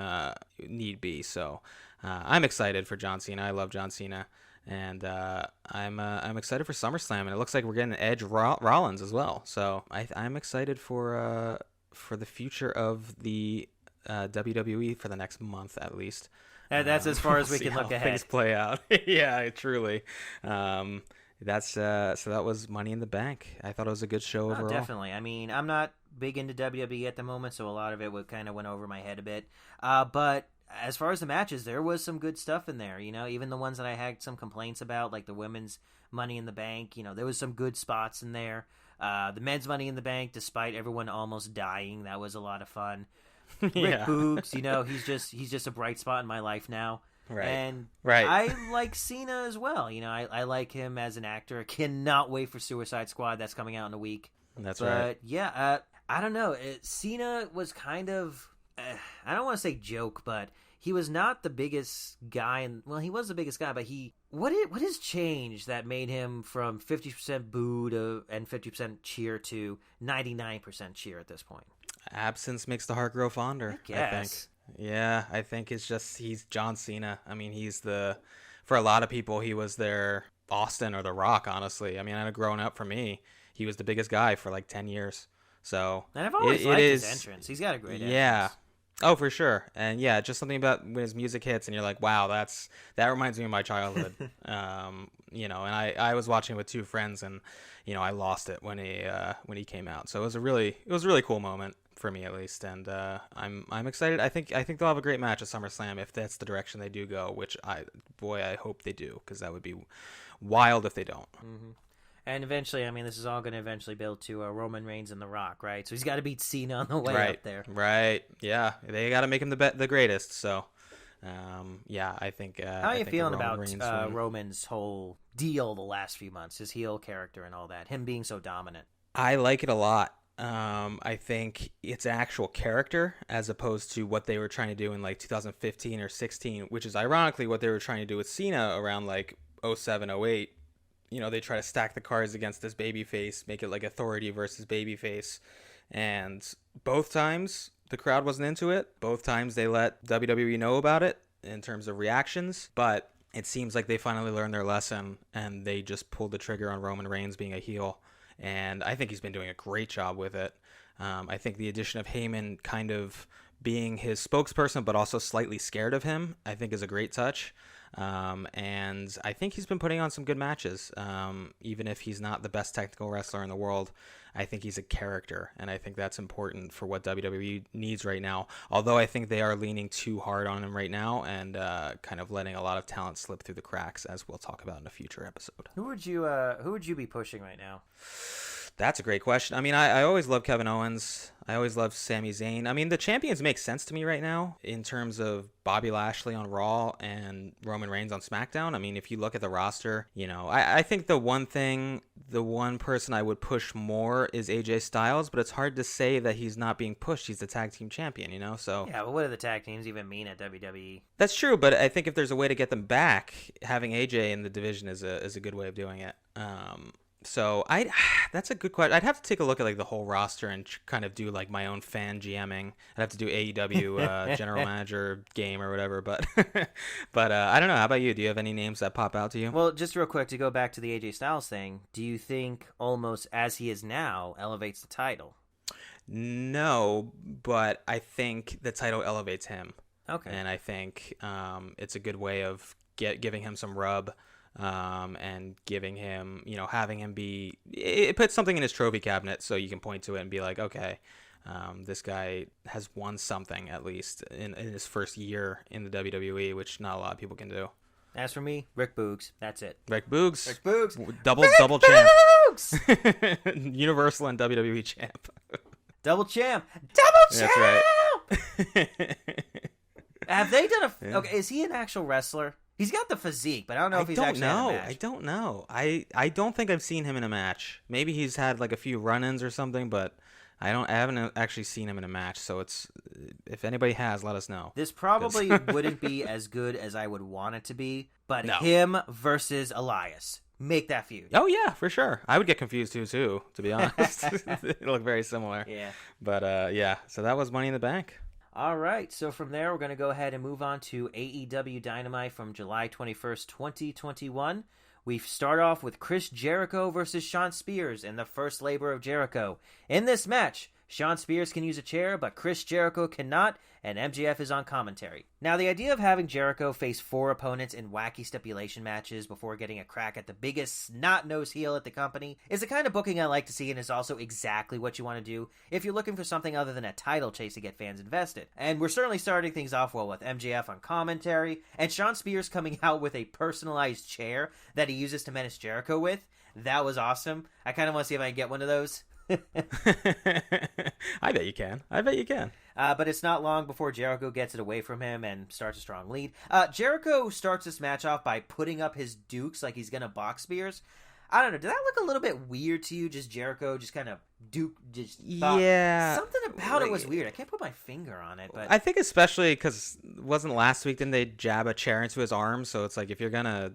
need be. So I'm excited for John Cena. I love John Cena. And I'm excited for SummerSlam, and it looks like we're getting Edge Rollins as well. So I'm excited for the future of the WWE for the next month at least. And that's as far as we can look ahead. Things play out. Yeah, truly. So that was Money in the Bank. I thought it was a good show overall. Definitely. I mean, I'm not big into WWE at the moment, so a lot of it kind of went over my head a bit. But as far as the matches, there was some good stuff in there. Even the ones that I had some complaints about, like the women's Money in the Bank. there was some good spots in there. The men's Money in the Bank, despite everyone almost dying, that was a lot of fun. Rick Boogs, he's just a bright spot in my life now. Right. And right. I like Cena as well. I like him as an actor. I cannot wait for Suicide Squad. That's coming out in a week. That's right. But yeah, I don't know. Cena was kind of, I don't want to say joke, but he was not the biggest guy. He was the biggest guy, but what has changed that made him from 50% boo and 50% cheer to 99% cheer at this point? Absence makes the heart grow fonder, I guess. I think. Yeah, I think it's just he's John Cena. I mean, for a lot of people, he was their Austin or The Rock, honestly. I mean, I know growing up for me, he was the biggest guy for like 10 years. So, and I've always liked his entrance. He's got a great entrance. Yeah. Oh, for sure. And yeah, just something about when his music hits and you're like, wow, that reminds me of my childhood. And I was watching with two friends and, I lost it when he came out. So it was a really cool moment for me at least. And I'm excited. I think they'll have a great match at SummerSlam if that's the direction they do go, which I hope they do, because that would be wild if they don't. Mm-hmm. And eventually, I mean, this is all going to eventually build to Roman Reigns and The Rock, right? So he's got to beat Cena on the way up there. Right. Yeah. They got to make him the greatest. So, yeah, I think. How are you feeling about Roman's whole deal the last few months, his heel character and all that, him being so dominant? I like it a lot. I think it's an actual character as opposed to what they were trying to do in like 2015 or 16, which is ironically what they were trying to do with Cena around like 07, 08. They try to stack the cards against this babyface, make it like authority versus babyface. And both times the crowd wasn't into it. Both times they let WWE know about it in terms of reactions. But it seems like they finally learned their lesson and they just pulled the trigger on Roman Reigns being a heel. And I think he's been doing a great job with it. I think the addition of Heyman kind of being his spokesperson, but also slightly scared of him, I think is a great touch. And I think he's been putting on some good matches. Even if he's not the best technical wrestler in the world, I think he's a character, and I think that's important for what WWE needs right now. Although I think they are leaning too hard on him right now and kind of letting a lot of talent slip through the cracks, as we'll talk about in a future episode. Who would you be pushing right now? That's a great question. I mean, I always love Kevin Owens. I always love Sami Zayn. I mean, the champions make sense to me right now in terms of Bobby Lashley on Raw and Roman Reigns on SmackDown. I mean, if you look at the roster, I think the one person I would push more is AJ Styles, but it's hard to say that he's not being pushed. He's the tag team champion, so. Yeah, but what do the tag teams even mean at WWE? That's true, but I think if there's a way to get them back, having AJ in the division is a good way of doing it. So that's a good question. I'd have to take a look at like the whole roster and kind of do like my own fan GMing. I'd have to do AEW general manager game or whatever. But I don't know. How about you? Do you have any names that pop out to you? Well, just real quick to go back to the AJ Styles thing. Do you think almost as he is now elevates the title? No, but I think the title elevates him. Okay. And I think it's a good way of giving him some rub, and giving him, having him be, it puts something in his trophy cabinet so you can point to it and be like, okay, this guy has won something at least in his first year in the WWE, which not a lot of people can do. As for me, Rick Boogs. That's it. Rick Boogs. Rick Boogs. Double champ. Universal and WWE champ. Double champ. Double champ! That's right. Have they done a... Okay, is he an actual wrestler? He's got the physique, but I don't know if he's actually in a match. I don't know. I don't think I've seen him in a match. Maybe he's had like a few run-ins or something, but I haven't actually seen him in a match. So if anybody has, let us know. This probably wouldn't be as good as I would want it to be, but him versus Elias. Make that feud. Oh, yeah, for sure. I would get confused too, to be honest. They look very similar. Yeah. But, yeah, so that was Money in the Bank. All right, so from there, we're going to go ahead and move on to AEW Dynamite from July 21st, 2021. We start off with Chris Jericho versus Shawn Spears in the first labor of Jericho. In this match, Shawn Spears can use a chair, but Chris Jericho cannot, and MJF is on commentary. Now, the idea of having Jericho face 4 opponents in wacky stipulation matches before getting a crack at the biggest snot-nosed heel at the company is the kind of booking I like to see, and is also exactly what you want to do if you're looking for something other than a title chase to get fans invested. And we're certainly starting things off well with MJF on commentary, and Shawn Spears coming out with a personalized chair that he uses to menace Jericho with. That was awesome. I kind of want to see if I can get one of those. I bet you can. But it's not long before Jericho gets it away from him and starts a strong lead. Jericho starts this match off by putting up his dukes like he's going to box Spears. I don't know. Did that look a little bit weird to you? Just Jericho just kind of yeah. Something about it was weird. I can't put my finger on it. But I think especially because wasn't last week, didn't they jab a chair into his arm? So it's like if you're gonna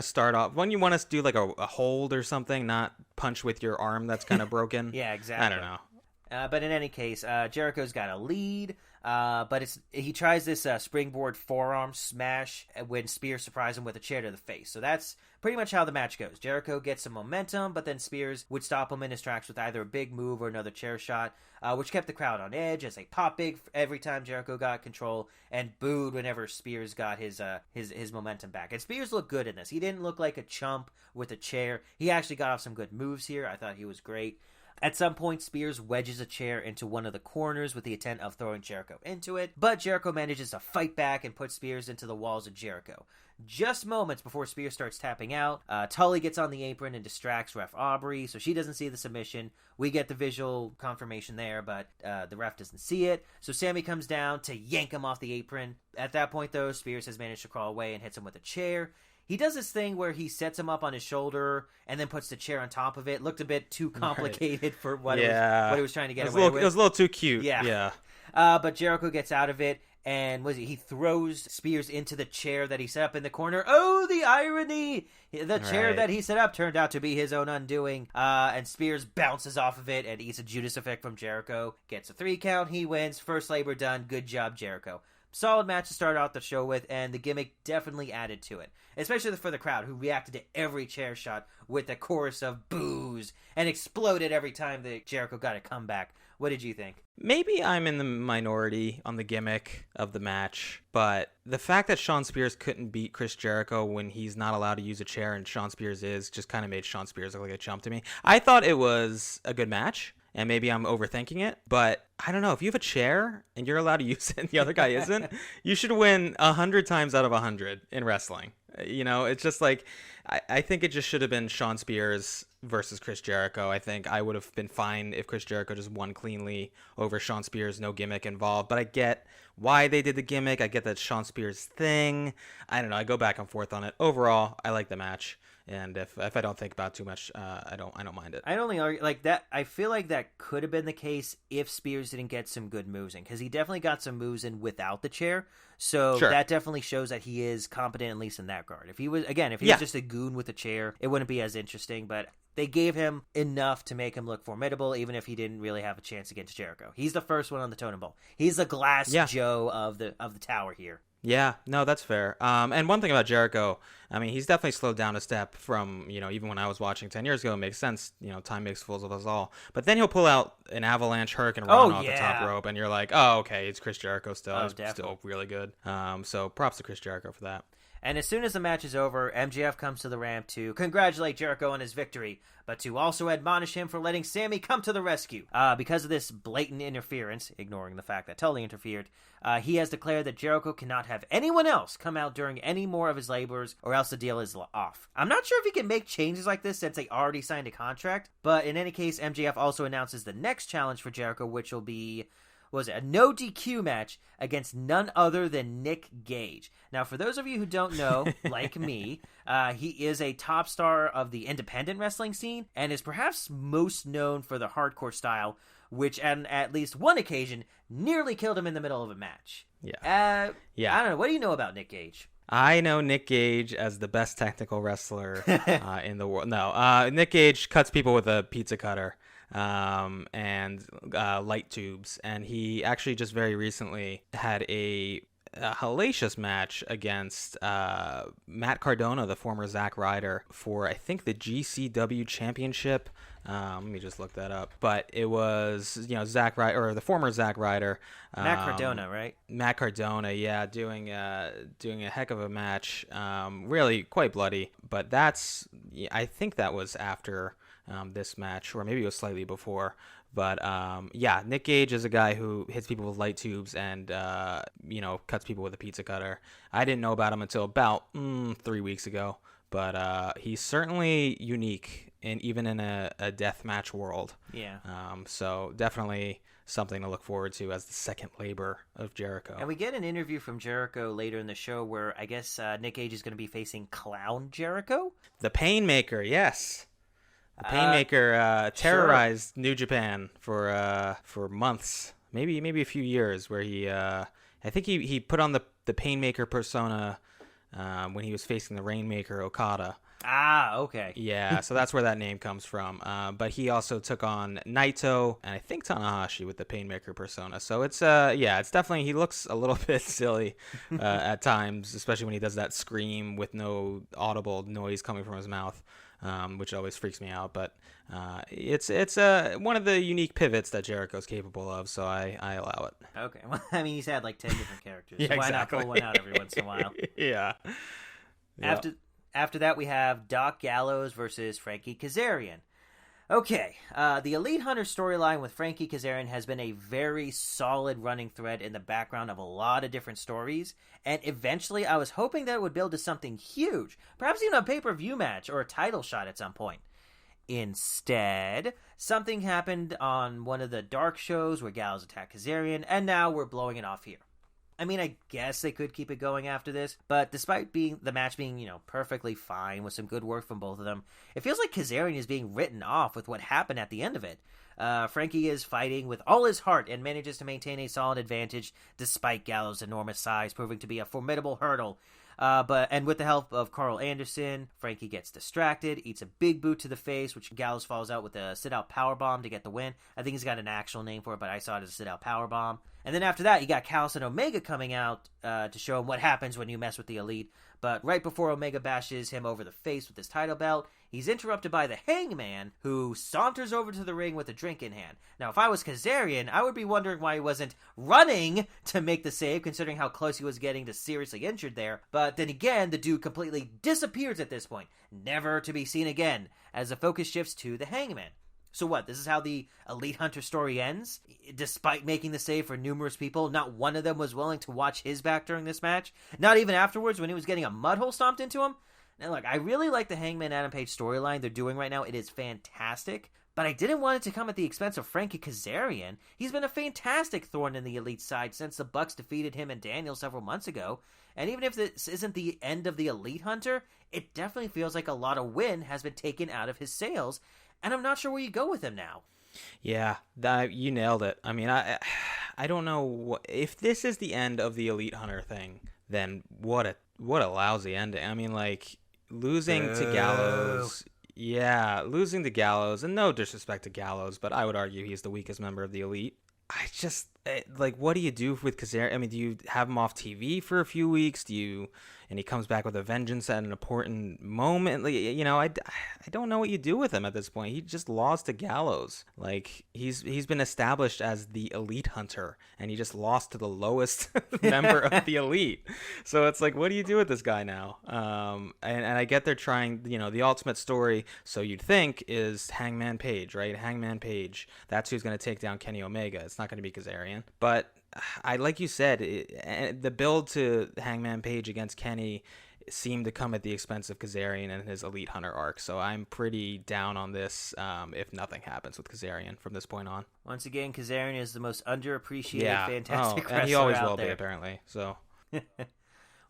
start off, when you want to do like a hold or something, not punch with your arm that's kind of broken. Yeah, exactly. I don't know. But in any case, Jericho's got a lead. But he tries this springboard forearm smash when Spears surprises him with a chair to the face. So that's pretty much how the match goes. Jericho gets some momentum, but then Spears would stop him in his tracks with either a big move or another chair shot, which kept the crowd on edge as they pop big every time Jericho got control and booed whenever Spears got his momentum back. And Spears looked good in this. He didn't look like a chump with a chair. He actually got off some good moves here. I thought he was great. At some point, Spears wedges a chair into one of the corners with the intent of throwing Jericho into it, but Jericho manages to fight back and put Spears into the walls of Jericho. Just moments before Spears starts tapping out, Tully gets on the apron and distracts Ref Aubrey, so she doesn't see the submission. We get the visual confirmation there, but the ref doesn't see it, so Sammy comes down to yank him off the apron. At that point, though, Spears has managed to crawl away and hits him with a chair. He does this thing where he sets him up on his shoulder and then puts the chair on top of it. Looked a bit too complicated for what he was trying to get away with. It was a little too cute. Yeah. But Jericho gets out of it, and he throws Spears into the chair that he set up in the corner. Oh, the irony! The chair that he set up turned out to be his own undoing, and Spears bounces off of it and eats a Judas effect from Jericho. Gets a 3 count, he wins. First labor done. Good job, Jericho. Solid match to start out the show with, and the gimmick definitely added to it. Especially for the crowd, who reacted to every chair shot with a chorus of boos, and exploded every time that Jericho got a comeback. What did you think? Maybe I'm in the minority on the gimmick of the match, but the fact that Shawn Spears couldn't beat Chris Jericho when he's not allowed to use a chair, and Shawn Spears is, just kind of made Shawn Spears look like a chump to me. I thought it was a good match. And maybe I'm overthinking it, but I don't know. If you have a chair and you're allowed to use it and the other guy isn't, you should win 100 times out of 100 in wrestling. It's just like, I think it just should have been Shawn Spears versus Chris Jericho. I think I would have been fine if Chris Jericho just won cleanly over Shawn Spears, no gimmick involved. But I get why they did the gimmick. I get that Shawn Spears thing. I don't know. I go back and forth on it. Overall, I like the match. And if I don't think about it too much, I don't mind it. I only argue like that. I feel like that could have been the case if Spears didn't get some good moves in, because he definitely got some moves in without the chair. So that definitely shows that he is competent, at least in that regard. If he was just a goon with a chair, it wouldn't be as interesting. But They gave him enough to make him look formidable, even if he didn't really have a chance against Jericho. He's the first one on the totem pole. He's the Glass Joe of the tower here. Yeah, no, that's fair. And one thing about Jericho, I mean, he's definitely slowed down a step from, even when I was watching 10 years ago. It makes sense. Time makes fools of us all. But then he'll pull out an avalanche hurricane run off the top rope, and you're like, oh, okay, it's Chris Jericho still. He's still really good. So props to Chris Jericho for that. And as soon as the match is over, MJF comes to the ramp to congratulate Jericho on his victory, but to also admonish him for letting Sammy come to the rescue. Because of this blatant interference, ignoring the fact that Tully interfered, he has declared that Jericho cannot have anyone else come out during any more of his labors, or else the deal is off. I'm not sure if he can make changes like this since they already signed a contract, but in any case, MJF also announces the next challenge for Jericho, which will be... a no DQ match against none other than Nick Gage. Now, for those of you who don't know, like me, he is a top star of the independent wrestling scene and is perhaps most known for the hardcore style, which on at least one occasion nearly killed him in the middle of a match. Yeah. I don't know. What do you know about Nick Gage? I know Nick Gage as the best technical wrestler in the world. No, Nick Gage cuts people with a pizza cutter. And light tubes, and he actually just very recently had a hellacious match against Matt Cardona, the former Zack Ryder, for I think the GCW championship. Let me just look that up. But it was Zack Ryder, or the former Zack Ryder, Matt Cardona, right? Matt Cardona, yeah, doing a heck of a match, really quite bloody. But I think that was after this match, or maybe it was slightly before. But Nick Gage is a guy who hits people with light tubes and cuts people with a pizza cutter. I didn't know about him until about 3 weeks ago, but he's certainly unique, and even in a death match world. Yeah. So definitely something to look forward to as the second labor of Jericho. And we get an interview from Jericho later in the show where I guess Nick Gage is going to be facing Clown Jericho, the Painmaker. Yes. The Painmaker terrorized New Japan for months, maybe a few years, where I think he put on the Painmaker persona when he was facing the Rainmaker Okada. Ah, okay. Yeah, so that's where that name comes from. But he also took on Naito and I think Tanahashi with the Painmaker persona. So it's definitely, he looks a little bit silly at times, especially when he does that scream with no audible noise coming from his mouth. Which always freaks me out, but it's one of the unique pivots that Jericho's capable of, so I allow it. Okay, well, I mean, he's had like 10 different characters, yeah, so why exactly. not pull one out every once in a while? Yeah. After that, we have Doc Gallows versus Frankie Kazarian. Okay, the Elite Hunter storyline with Frankie Kazarian has been a very solid running thread in the background of a lot of different stories, and eventually I was hoping that it would build to something huge, perhaps even a pay-per-view match or a title shot at some point. Instead, something happened on one of the dark shows where Gallows attacked Kazarian, and now we're blowing it off here. I mean, I guess they could keep it going after this, but despite the match being, perfectly fine with some good work from both of them, it feels like Kazarian is being written off with what happened at the end of it. Frankie is fighting with all his heart and manages to maintain a solid advantage despite Gallows' enormous size proving to be a formidable hurdle. And with the help of Carl Anderson, Frankie gets distracted, eats a big boot to the face, which Gallows follows out with a sit-out powerbomb to get the win. I think he's got an actual name for it, but I saw it as a sit-out powerbomb. And then after that, you got Callis and Omega coming out to show him what happens when you mess with the Elite. But right before Omega bashes him over the face with his title belt, he's interrupted by the Hangman, who saunters over to the ring with a drink in hand. Now, if I was Kazarian, I would be wondering why he wasn't running to make the save, considering how close he was getting to seriously injured there. But then again, the dude completely disappears at this point, never to be seen again, as the focus shifts to the Hangman. So what, this is how the Elite Hunter story ends? Despite making the save for numerous people, not one of them was willing to watch his back during this match? Not even afterwards when he was getting a mud hole stomped into him? Now look, I really like the Hangman Adam Page storyline they're doing right now. It is fantastic. But I didn't want it to come at the expense of Frankie Kazarian. He's been a fantastic thorn in the Elite side since the Bucks defeated him and Daniel several months ago. And even if this isn't the end of the Elite Hunter, it definitely feels like a lot of wind has been taken out of his sails. And I'm not sure where you go with him now. Yeah, you nailed it. I mean, I don't know if this is the end of the Elite Hunter thing. Then what a lousy ending. I mean, like losing to Gallows. Yeah, losing to Gallows, and no disrespect to Gallows, but I would argue he's the weakest member of the Elite. I just like, what do you do with Kazarian? I mean, do you have him off TV for a few weeks? And he comes back with a vengeance at an important moment? Like, I don't know what you do with him at this point. He just lost to Gallows. Like, he's been established as the Elite Hunter, and he just lost to the lowest member of the Elite. So it's like, what do you do with this guy now? And I get they're trying, the ultimate story. So you'd think is Hangman Page, right? Hangman Page. That's who's going to take down Kenny Omega. It's not going to be Kazarian. But like you said, the build to Hangman Page against Kenny seemed to come at the expense of Kazarian and his Elite Hunter arc. So I'm pretty down on this if nothing happens with Kazarian from this point on. Once again, Kazarian is the most underappreciated, fantastic wrestler and he always out will there. be, apparently. So.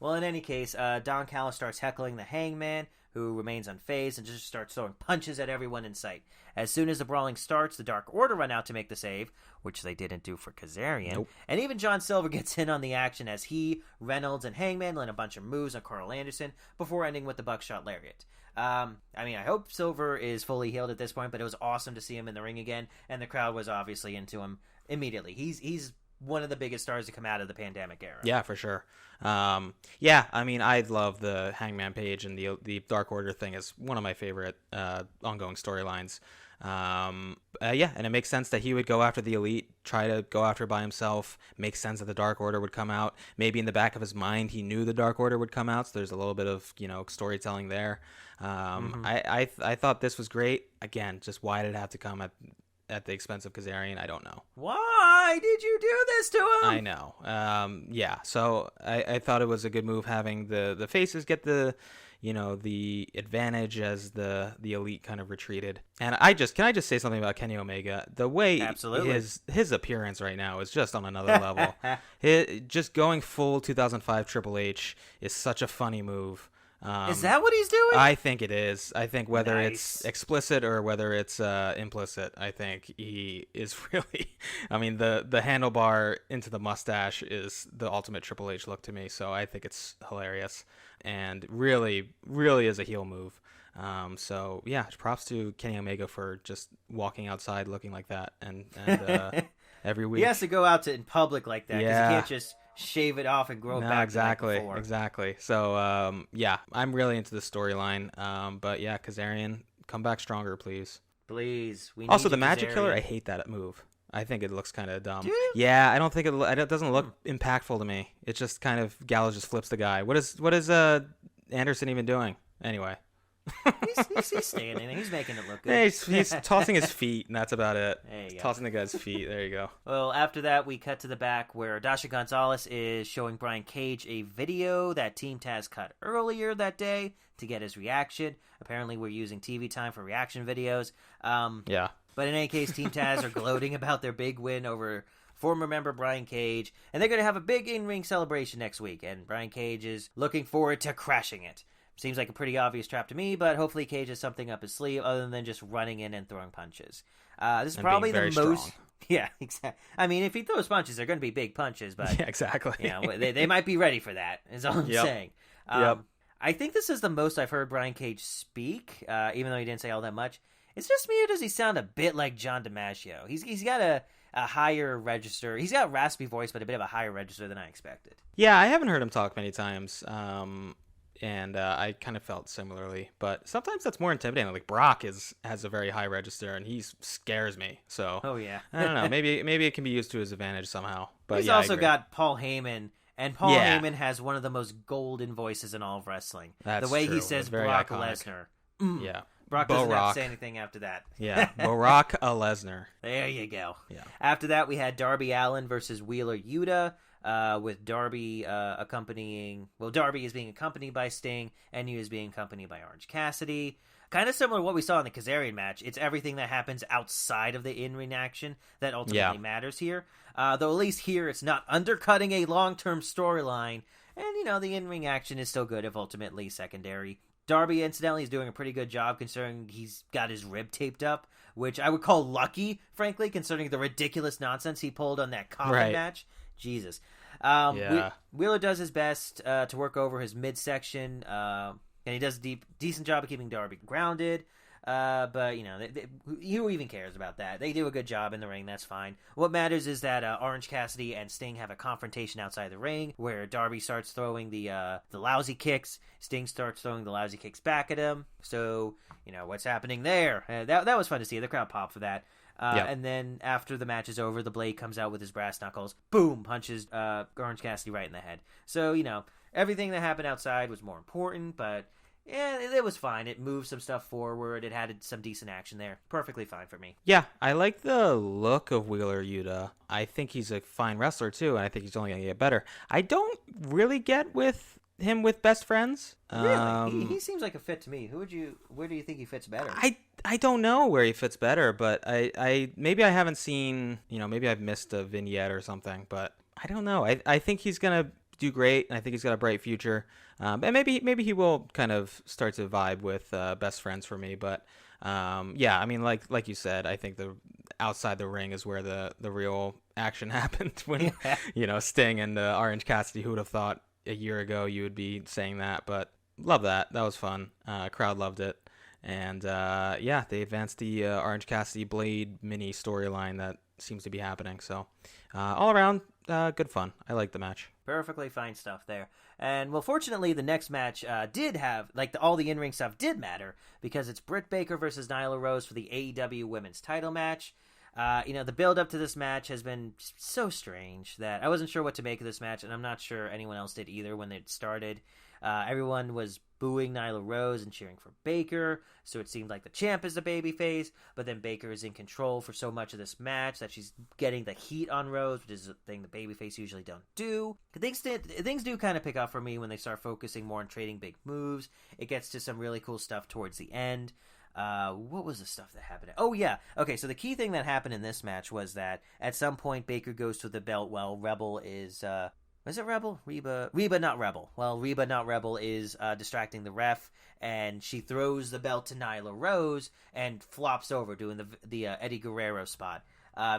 Well, in any case, Don Callis starts heckling the Hangman, who remains unfazed and just starts throwing punches at everyone in sight. As soon as the brawling starts, the Dark Order run out to make the save, which they didn't do for Kazarian. Nope. And even John Silver gets in on the action as he, Reynolds, and Hangman land a bunch of moves on Carl Anderson before ending with the Buckshot Lariat. I hope Silver is fully healed at this point, but it was awesome to see him in the ring again, and the crowd was obviously into him immediately. He's one of the biggest stars to come out of the pandemic era. Yeah, for sure. I love the Hangman Page, and the Dark Order thing is one of my favorite ongoing storylines. And it makes sense that he would go after the Elite, try to go after by himself. Makes sense that the Dark Order would come out. Maybe in the back of his mind, he knew the Dark Order would come out, so there's a little bit of storytelling there. I thought this was great. Again, just why did it have to come at the expense of Kazarian? I don't know. Why did you do this to him? I know. So I thought it was a good move having the faces get the advantage as the Elite kind of retreated. And can I just say something about Kenny Omega? The way his appearance right now is just on another level. Just going full 2005 Triple H is such a funny move. Is that what he's doing? I think it is. I think whether it's explicit or whether it's implicit, I think he is really... I mean, the handlebar into the mustache is the ultimate Triple H look to me, so I think it's hilarious and really, really is a heel move. Props to Kenny Omega for just walking outside looking like that and every week. He has to go out in public like that because he can't just shave it off and grow it back. Exactly. So, I'm really into the storyline. Kazarian, come back stronger, please. Please. Also, the Magic Killer, I hate that move. I think it looks kind of dumb. Yeah, I don't think it doesn't look impactful to me. It's just kind of Gallows just flips the guy. What is Anderson even doing? Anyway. he's standing and he's making it look good. He's tossing his feet, and that's about it. There you go. Tossing the guy's feet. There you go. Well, after that, we cut to the back where Dasha Gonzalez is showing Brian Cage a video that Team Taz cut earlier that day to get his reaction. Apparently, we're using TV time for reaction videos. But in any case, Team Taz are gloating about their big win over former member Brian Cage, and they're going to have a big in-ring celebration next week, and Brian Cage is looking forward to crushing it. Seems like a pretty obvious trap to me, but hopefully Cage has something up his sleeve other than just running in and throwing punches. This is probably the most... Strong. Yeah, exactly. I mean, if he throws punches, they're going to be big punches, but... Yeah, exactly. They might be ready for that, is all I'm saying. I think this is the most I've heard Brian Cage speak, even though he didn't say all that much. It's just me, or does he sound a bit like John DiMaggio? He's got a higher register. He's got a raspy voice, but a bit of a higher register than I expected. Yeah, I haven't heard him talk many times. And I kind of felt similarly, but sometimes that's more intimidating. Like Brock has a very high register, and he scares me. So I don't know. Maybe it can be used to his advantage somehow. But he's also got Paul Heyman, and Paul Heyman has one of the most golden voices in all of wrestling. That's the way true. He says Brock Lesnar. Yeah. Brock doesn't have to say anything after that. Yeah, Brock Lesnar. There you go. Yeah. After that, we had Darby Allin versus Wheeler Yuta. With Darby accompanying... Well, Darby is being accompanied by Sting, and Yuta is being accompanied by Orange Cassidy. Kind of similar to what we saw in the Kazarian match. It's everything that happens outside of the in-ring action that ultimately matters here. Though at least here, it's not undercutting a long-term storyline. And, the in-ring action is still good if ultimately secondary. Darby, incidentally, is doing a pretty good job considering he's got his rib taped up, which I would call lucky, frankly, considering the ridiculous nonsense he pulled on that coffin match. Jesus. Wheeler does his best to work over his midsection, and he does a decent job of keeping Darby grounded. But, who even cares about that? They do a good job in the ring. That's fine. What matters is that Orange Cassidy and Sting have a confrontation outside the ring where Darby starts throwing the lousy kicks. Sting starts throwing the lousy kicks back at him. So, what's happening there? That was fun to see. The crowd popped for that. And then after the match is over, the Blade comes out with his brass knuckles. Boom! Punches Orange Cassidy right in the head. So, everything that happened outside was more important, but yeah, it was fine. It moved some stuff forward. It had some decent action there. Perfectly fine for me. Yeah, I like the look of Wheeler Yuta. I think he's a fine wrestler, too, and I think he's only going to get better. I don't really get with him with Best Friends. Really? He seems like a fit to me. Where do you think he fits better? I don't know where he fits better, but I maybe I haven't seen, maybe I've missed a vignette or something, but I don't know. I think he's going to do great, and I think he's got a bright future. And maybe he will kind of start to vibe with Best Friends for me. But yeah, I mean, like you said, I think the outside the ring is where the real action happened when Sting and Orange Cassidy. Who would have thought a year ago you would be saying that? But love that. That was fun. Crowd loved it. And yeah, they advanced the Orange Cassidy Blade mini storyline that seems to be happening. So all around, good fun. I like the match. Perfectly fine stuff there. And, well, fortunately, the next match did have, all the in-ring stuff did matter, because it's Britt Baker versus Nyla Rose for the AEW Women's title match. The build-up to this match has been so strange that I wasn't sure what to make of this match, and I'm not sure anyone else did either when it started. Everyone was booing Nyla Rose and cheering for Baker, so it seemed like the champ is the babyface, but then Baker is in control for so much of this match that she's getting the heat on Rose, which is a thing the babyface usually don't do. Things do kind of pick up for me when they start focusing more on trading big moves. It gets to some really cool stuff towards the end. What was the stuff that happened? Oh, yeah. Okay, so the key thing that happened in this match was that at some point Baker goes to the belt while Rebel is... Was it Rebel? Reba, not Rebel. Well, Reba, not Rebel is distracting the ref, and she throws the belt to Nyla Rose and flops over, doing the Eddie Guerrero spot.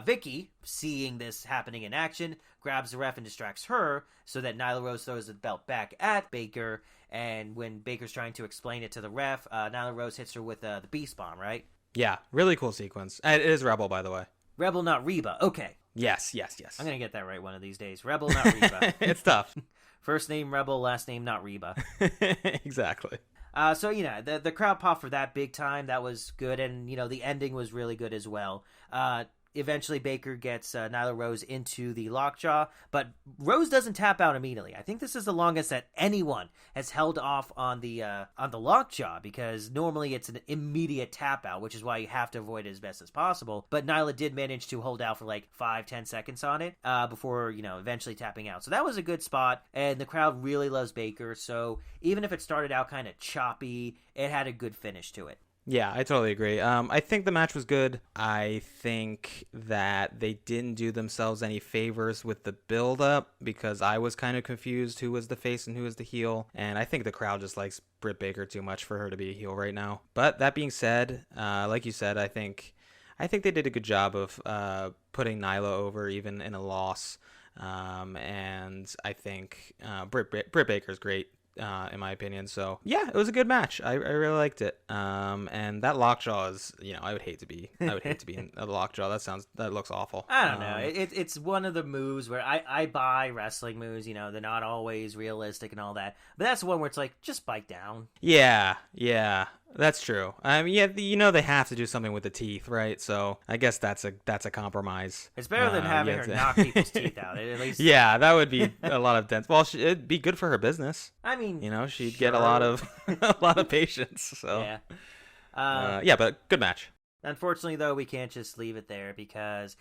Vicky, seeing this happening in action, grabs the ref and distracts her, so that Nyla Rose throws the belt back at Baker, and when Baker's trying to explain it to the ref, Nyla Rose hits her with the Beast Bomb, right? Yeah, really cool sequence. It is Rebel, by the way. Rebel, not Reba. Okay. Yes. I'm going to get that right one of these days. Rebel, not Reba. It's tough. First name Rebel, last name not Reba. Exactly. So, the crowd popped for that big time. That was good. And, the ending was really good as well. Eventually, Baker gets Nyla Rose into the lockjaw, but Rose doesn't tap out immediately. I think this is the longest that anyone has held off on the lockjaw, because normally it's an immediate tap out, which is why you have to avoid it as best as possible. But Nyla did manage to hold out for 5-10 seconds on it before eventually tapping out. So that was a good spot, and the crowd really loves Baker. So even if it started out kind of choppy, it had a good finish to it. Yeah, I totally agree. I think the match was good. I think that they didn't do themselves any favors with the build-up, because I was kind of confused who was the face and who was the heel. And I think the crowd just likes Britt Baker too much for her to be a heel right now. But that being said, like you said, I think they did a good job of putting Nyla over even in a loss. And I think Britt Baker's great. In my opinion. So yeah, it was a good match. I really liked it. And that lockjaw is, I would hate to be in a lockjaw. That looks awful. I don't know. It's one of the moves where I buy wrestling moves, they're not always realistic and all that. But that's one where it's just bite down. Yeah. That's true. I mean, they have to do something with the teeth, right? So I guess that's a compromise. It's better than having her knock people's teeth out. At least. Yeah, that would be a lot of dense. Well, it'd be good for her business. I mean, she'd get a lot of patience. So yeah, yeah, but good match. Unfortunately, though, we can't just leave it there, because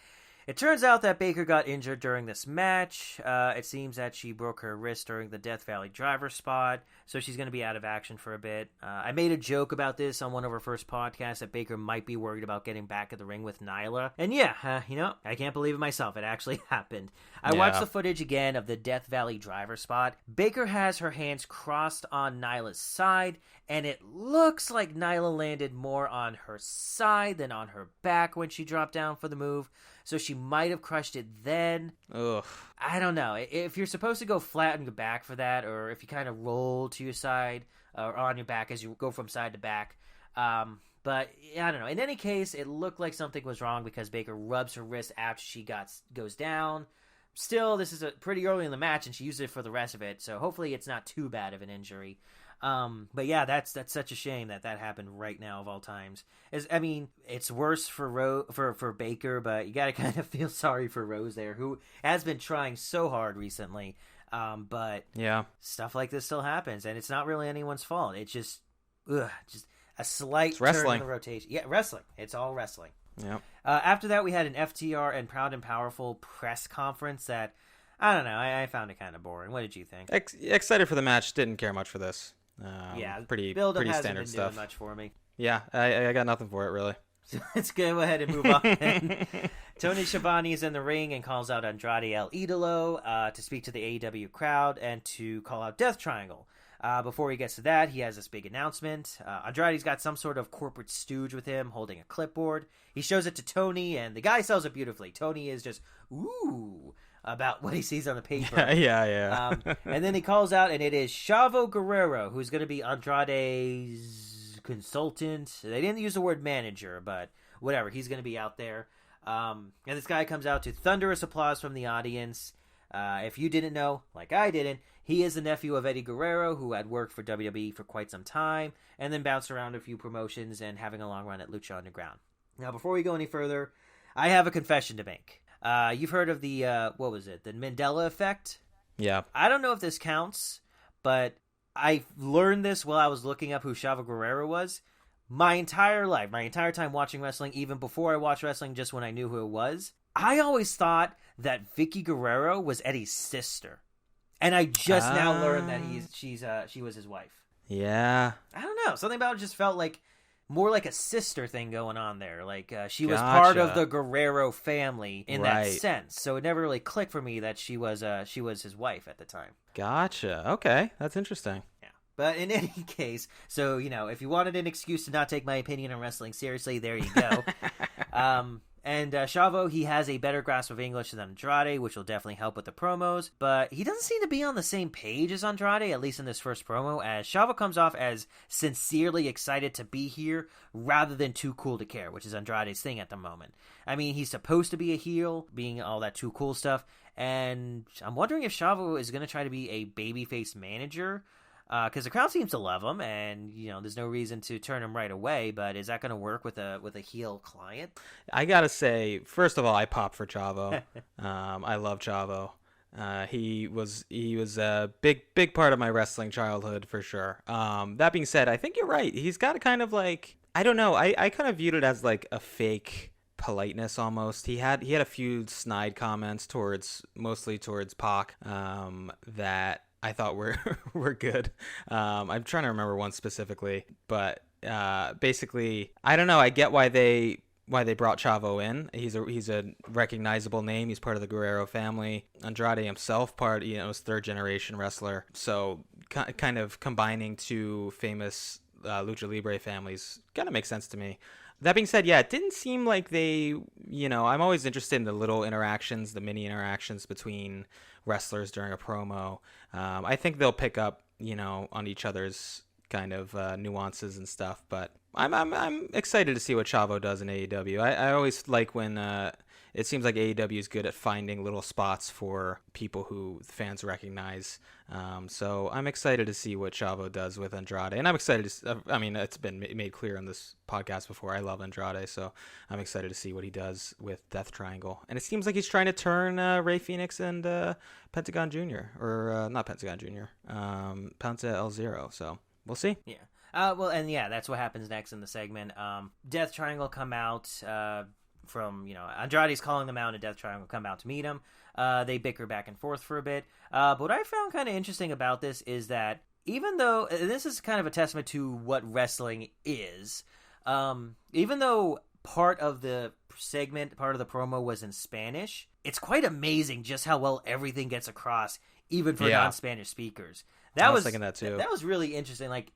it turns out that Baker got injured during this match. It seems that she broke her wrist during the Death Valley driver spot, so she's going to be out of action for a bit. I made a joke about this on one of our first podcasts, that Baker might be worried about getting back in the ring with Nyla. And yeah, I can't believe it myself. It actually happened. I watched the footage again of the Death Valley driver spot. Baker has her hands crossed on Nyla's side, and it looks like Nyla landed more on her side than on her back when she dropped down for the move. So she might have crushed it then. Ugh. I don't know. If you're supposed to go flat on your back for that, or if you kind of roll to your side or on your back as you go from side to back, But I don't know. In any case, it looked like something was wrong because Baker rubs her wrist after she goes down. Still, this is pretty early in the match, and she used it for the rest of it, so hopefully it's not too bad of an injury. But yeah, that's such a shame that happened right now of all times. It's worse for Baker, but you got to kind of feel sorry for Rose there, who has been trying so hard recently. But yeah, stuff like this still happens, and it's not really anyone's fault. It's just a slight turn in the rotation. Yeah, wrestling. It's all wrestling. Yeah. After that, we had an FTR and Proud and Powerful press conference that, I don't know, I found it kind of boring. What did you think? Excited for the match. Didn't care much for this. Pretty standard stuff. Doing much for me. Yeah, I got nothing for it really. So let's go ahead and move on. Tony Schiavone is in the ring and calls out Andrade El Idolo to speak to the AEW crowd and to call out Death Triangle. Before he gets to that, he has this big announcement. Andrade's got some sort of corporate stooge with him holding a clipboard. He shows it to Tony, and the guy sells it beautifully. Tony is just, ooh, about what he sees on the paper. Yeah. And then he calls out, and it is Chavo Guerrero, who's going to be Andrade's consultant. They didn't use the word manager, but whatever. He's going to be out there. And this guy comes out to thunderous applause from the audience. If you didn't know, like I didn't, he is the nephew of Eddie Guerrero, who had worked for WWE for quite some time, and then bounced around a few promotions and having a long run at Lucha Underground. Now, before we go any further, I have a confession to make. You've heard of the, the Mandela effect? Yeah. I don't know if this counts, but I learned this while I was looking up who Chavo Guerrero was. My entire life, my entire time watching wrestling, even before I watched wrestling, just when I knew who it was, I always thought that Vicky Guerrero was Eddie's sister. And I just now learned that she was his wife. Yeah. I don't know. Something about it just felt like more like a sister thing going on there. Like she was part of the Guerrero family in that sense. So it never really clicked for me that she was his wife at the time. Gotcha. Okay. That's interesting. Yeah. But in any case, so, if you wanted an excuse to not take my opinion on wrestling seriously, there you go. And Chavo, he has a better grasp of English than Andrade, which will definitely help with the promos. But he doesn't seem to be on the same page as Andrade, at least in this first promo, as Chavo comes off as sincerely excited to be here rather than too cool to care, which is Andrade's thing at the moment. I mean, he's supposed to be a heel, being all that too cool stuff. And I'm wondering if Chavo is going to try to be a babyface manager. Because the crowd seems to love him, and there's no reason to turn him right away. But is that going to work with a heel client? I gotta say, first of all, I pop for Chavo. I love Chavo. He was a big part of my wrestling childhood for sure. That being said, I think you're right. He's got a kind of like, I don't know. I kind of viewed it as like a fake politeness almost. He had a few snide comments mostly towards Pac that I thought were good. I'm trying to remember one specifically, but basically, I don't know. I get why they brought Chavo in. He's a recognizable name. He's part of the Guerrero family. Andrade himself, is third generation wrestler. So kind of combining two famous Lucha Libre families kind of makes sense to me. That being said, yeah, it didn't seem like they, I'm always interested in the little interactions, the mini interactions between wrestlers during a promo. I think they'll pick up, on each other's kind of nuances and stuff. But I'm excited to see what Chavo does in AEW. I always like when it seems like AEW is good at finding little spots for people who fans recognize. So I'm excited to see what Chavo does with Andrade. And I'm excited it's been made clear on this podcast before, I love Andrade. So I'm excited to see what he does with Death Triangle. And it seems like he's trying to turn Rey Fenix and Pentagon Jr. or not Pentagon Jr. Penta El Zero. So we'll see. Yeah. That's what happens next in the segment. Death Triangle come out from, Andrade's calling them out, and Death Triangle come out to meet him. They bicker back and forth for a bit. But what I found kind of interesting about this is that even though, and this is kind of a testament to what wrestling is, even though part of the segment, part of the promo was in Spanish, it's quite amazing just how well everything gets across, even for non-Spanish speakers. I was thinking that too. That was really interesting. Like,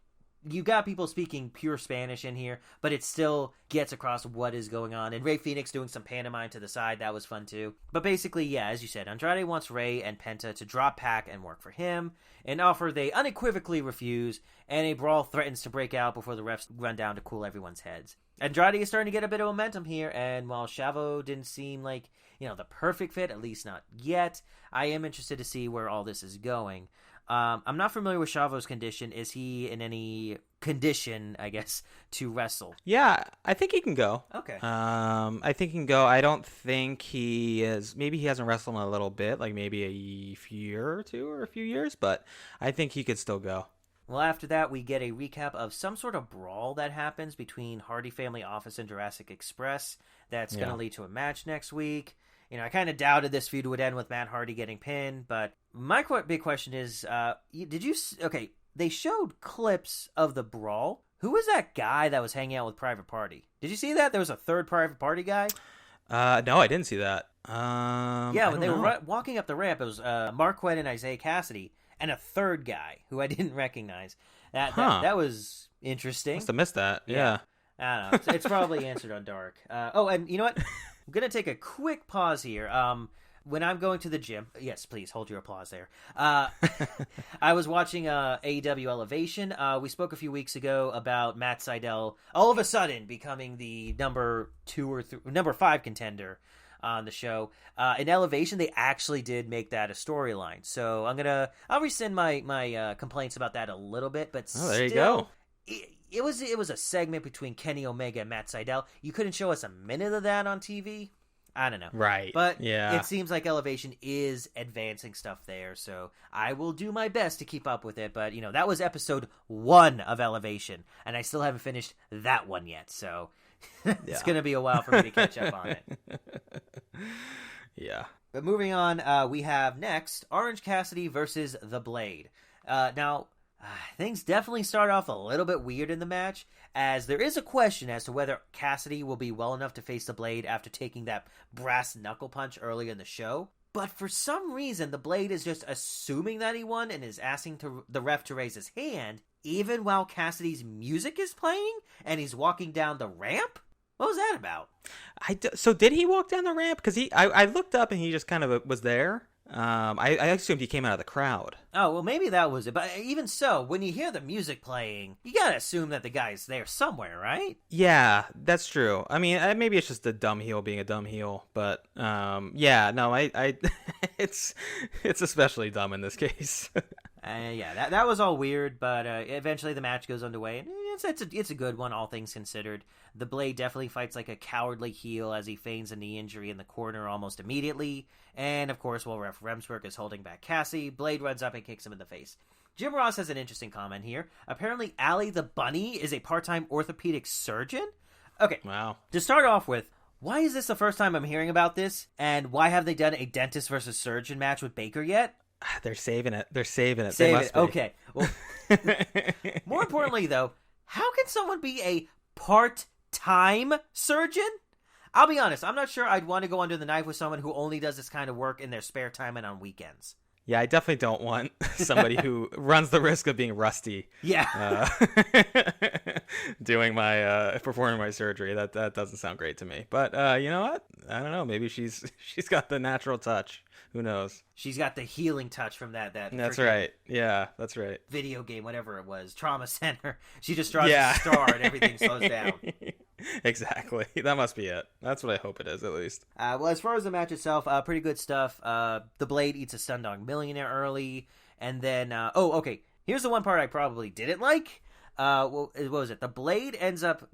you got people speaking pure Spanish in here, but it still gets across what is going on. And Rey Fenix doing some pantomime to the side, that was fun too. But basically, yeah, as you said, Andrade wants Rey and Penta to drop Pac and work for him. An offer they unequivocally refuse, and a brawl threatens to break out before the refs run down to cool everyone's heads. Andrade is starting to get a bit of momentum here, and while Chavo didn't seem like, the perfect fit, at least not yet, I am interested to see where all this is going. I'm not familiar with Chavo's condition. Is he in any condition, I guess, to wrestle? Yeah, I think he can go. Okay. I think he can go. I don't think he is. Maybe he hasn't wrestled in a little bit, like maybe a year or two or a few years, but I think he could still go. Well, after that, we get a recap of some sort of brawl that happens between Hardy Family Office and Jurassic Express. That's going to lead to a match next week. I kind of doubted this feud would end with Matt Hardy getting pinned, but my big question is, they showed clips of the brawl. Who was that guy that was hanging out with Private Party? Did you see that? There was a third Private Party guy? No, I didn't see that. When they were walking up the ramp, it was Mark Quinn and Isaiah Cassidy, and a third guy who I didn't recognize. That was interesting. Must have missed that. Yeah. I don't know. It's probably answered on Dark. And you know what? I'm going to take a quick pause here. When I'm going to the gym, yes, please hold your applause there. I was watching AEW Elevation. We spoke a few weeks ago about Matt Sydal all of a sudden becoming the number 5 contender on the show. In Elevation, they actually did make that a storyline. So I'll rescind my complaints about that a little bit, but there you go. It was a segment between Kenny Omega and Matt Sydal. You couldn't show us a minute of that on TV. I don't know. Right. But yeah, it seems like Elevation is advancing stuff there, so I will do my best to keep up with it. But, that was episode 1 of Elevation, and I still haven't finished that one yet, so it's going to be a while for me to catch up on it. Yeah. But moving on, we have next Orange Cassidy versus The Blade. Now, things definitely start off a little bit weird in the match, as there is a question as to whether Cassidy will be well enough to face the Blade after taking that brass knuckle punch early in the show. But for some reason, the Blade is just assuming that he won and is asking the ref to raise his hand, even while Cassidy's music is playing and he's walking down the ramp? What was that about? So did he walk down the ramp? Because I looked up and he just kind of was there. I assumed he came out of the crowd. Oh, well, maybe that was it. But even so, when you hear the music playing, you gotta assume that the guy's there somewhere, right? Yeah, that's true. I mean, maybe it's just a dumb heel being a dumb heel. But, it's especially dumb in this case. That was all weird, but eventually the match goes underway, and it's a good one, all things considered. The Blade definitely fights like a cowardly heel as he feigns a knee injury in the corner almost immediately, and of course, while Ref Remsburg is holding back Cassie, Blade runs up and kicks him in the face. Jim Ross has an interesting comment here. Apparently, Allie the Bunny is a part-time orthopedic surgeon? Okay, wow. To start off with, why is this the first time I'm hearing about this, and why have they done a dentist versus surgeon match with Baker yet? They're saving it. They must be. Okay. Well, more importantly, though, how can someone be a part-time surgeon? I'll be honest, I'm not sure I'd want to go under the knife with someone who only does this kind of work in their spare time and on weekends. Yeah, I definitely don't want somebody who runs the risk of being rusty. Yeah. Performing my surgery. That doesn't sound great to me. But you know what? I don't know. Maybe she's got the natural touch. Who knows? She's got the healing touch from that. That's right. Yeah, that's right. Video game, whatever it was, Trauma Center. She just draws a star and everything slows down. Exactly. That must be it. That's what I hope it is, at least. Well, as far as the match itself, pretty good stuff. The Blade eats a Sundog Millionaire early, and then okay. Here's the one part I probably didn't like. What was it? The Blade ends up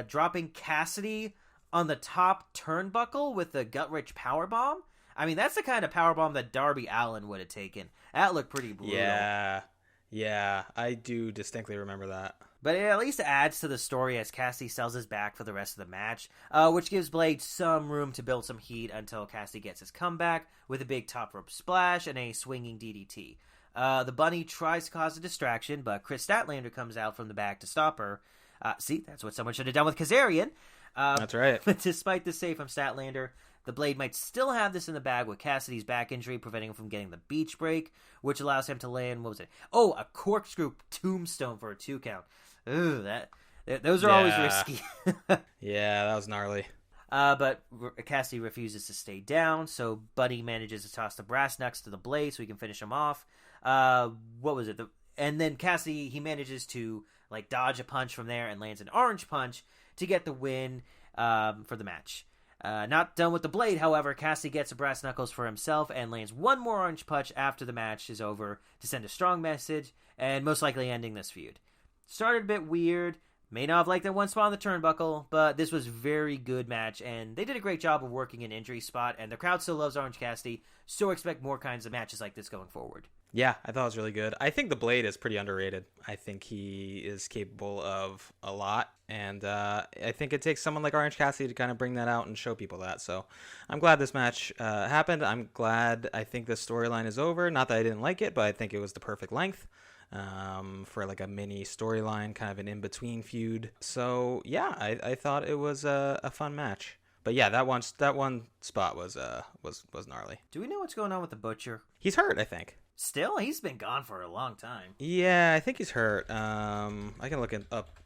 dropping Cassidy on the top turnbuckle with the gut-wrench powerbomb. I mean, that's the kind of powerbomb that Darby Allin would have taken. That looked pretty brutal. Yeah, I do distinctly remember that. But it at least adds to the story as Cassidy sells his back for the rest of the match, which gives Blade some room to build some heat until Cassidy gets his comeback with a big top rope splash and a swinging DDT. The Bunny tries to cause a distraction, but Chris Statlander comes out from the back to stop her. See, that's what someone should have done with Kazarian. That's right. But despite the save from Statlander, The Blade might still have this in the bag with Cassidy's back injury preventing him from getting the beach break, which allows him to land, what was it? Oh, a corkscrew tombstone for a 2 count. Ooh, those are always risky. Yeah, that was gnarly. But Cassidy refuses to stay down, so Buddy manages to toss the brass knucks to the Blade so he can finish him off. What was it? And then Cassidy, he manages to like dodge a punch from there and lands an orange punch to get the win for the match. Not done with the Blade, however, Cassidy gets a brass knuckles for himself and lands one more orange punch after the match is over to send a strong message and most likely ending this feud. Started a bit weird, may not have liked that one spot on the turnbuckle, but this was a very good match and they did a great job of working an injury spot and the crowd still loves Orange Cassidy, so expect more kinds of matches like this going forward. Yeah, I thought it was really good. I think the Blade is pretty underrated. I think he is capable of a lot, and I think it takes someone like Orange Cassidy to kind of bring that out and show people that. So I'm glad this match happened. I'm glad I think the storyline is over. Not that I didn't like it, but I think it was the perfect length for like a mini storyline, kind of an in-between feud. So yeah, I thought it was a fun match. But yeah, that one spot was gnarly. Do we know what's going on with the Butcher? He's hurt, I think. Still? He's been gone for a long time. Yeah, I think he's hurt. I can look it up.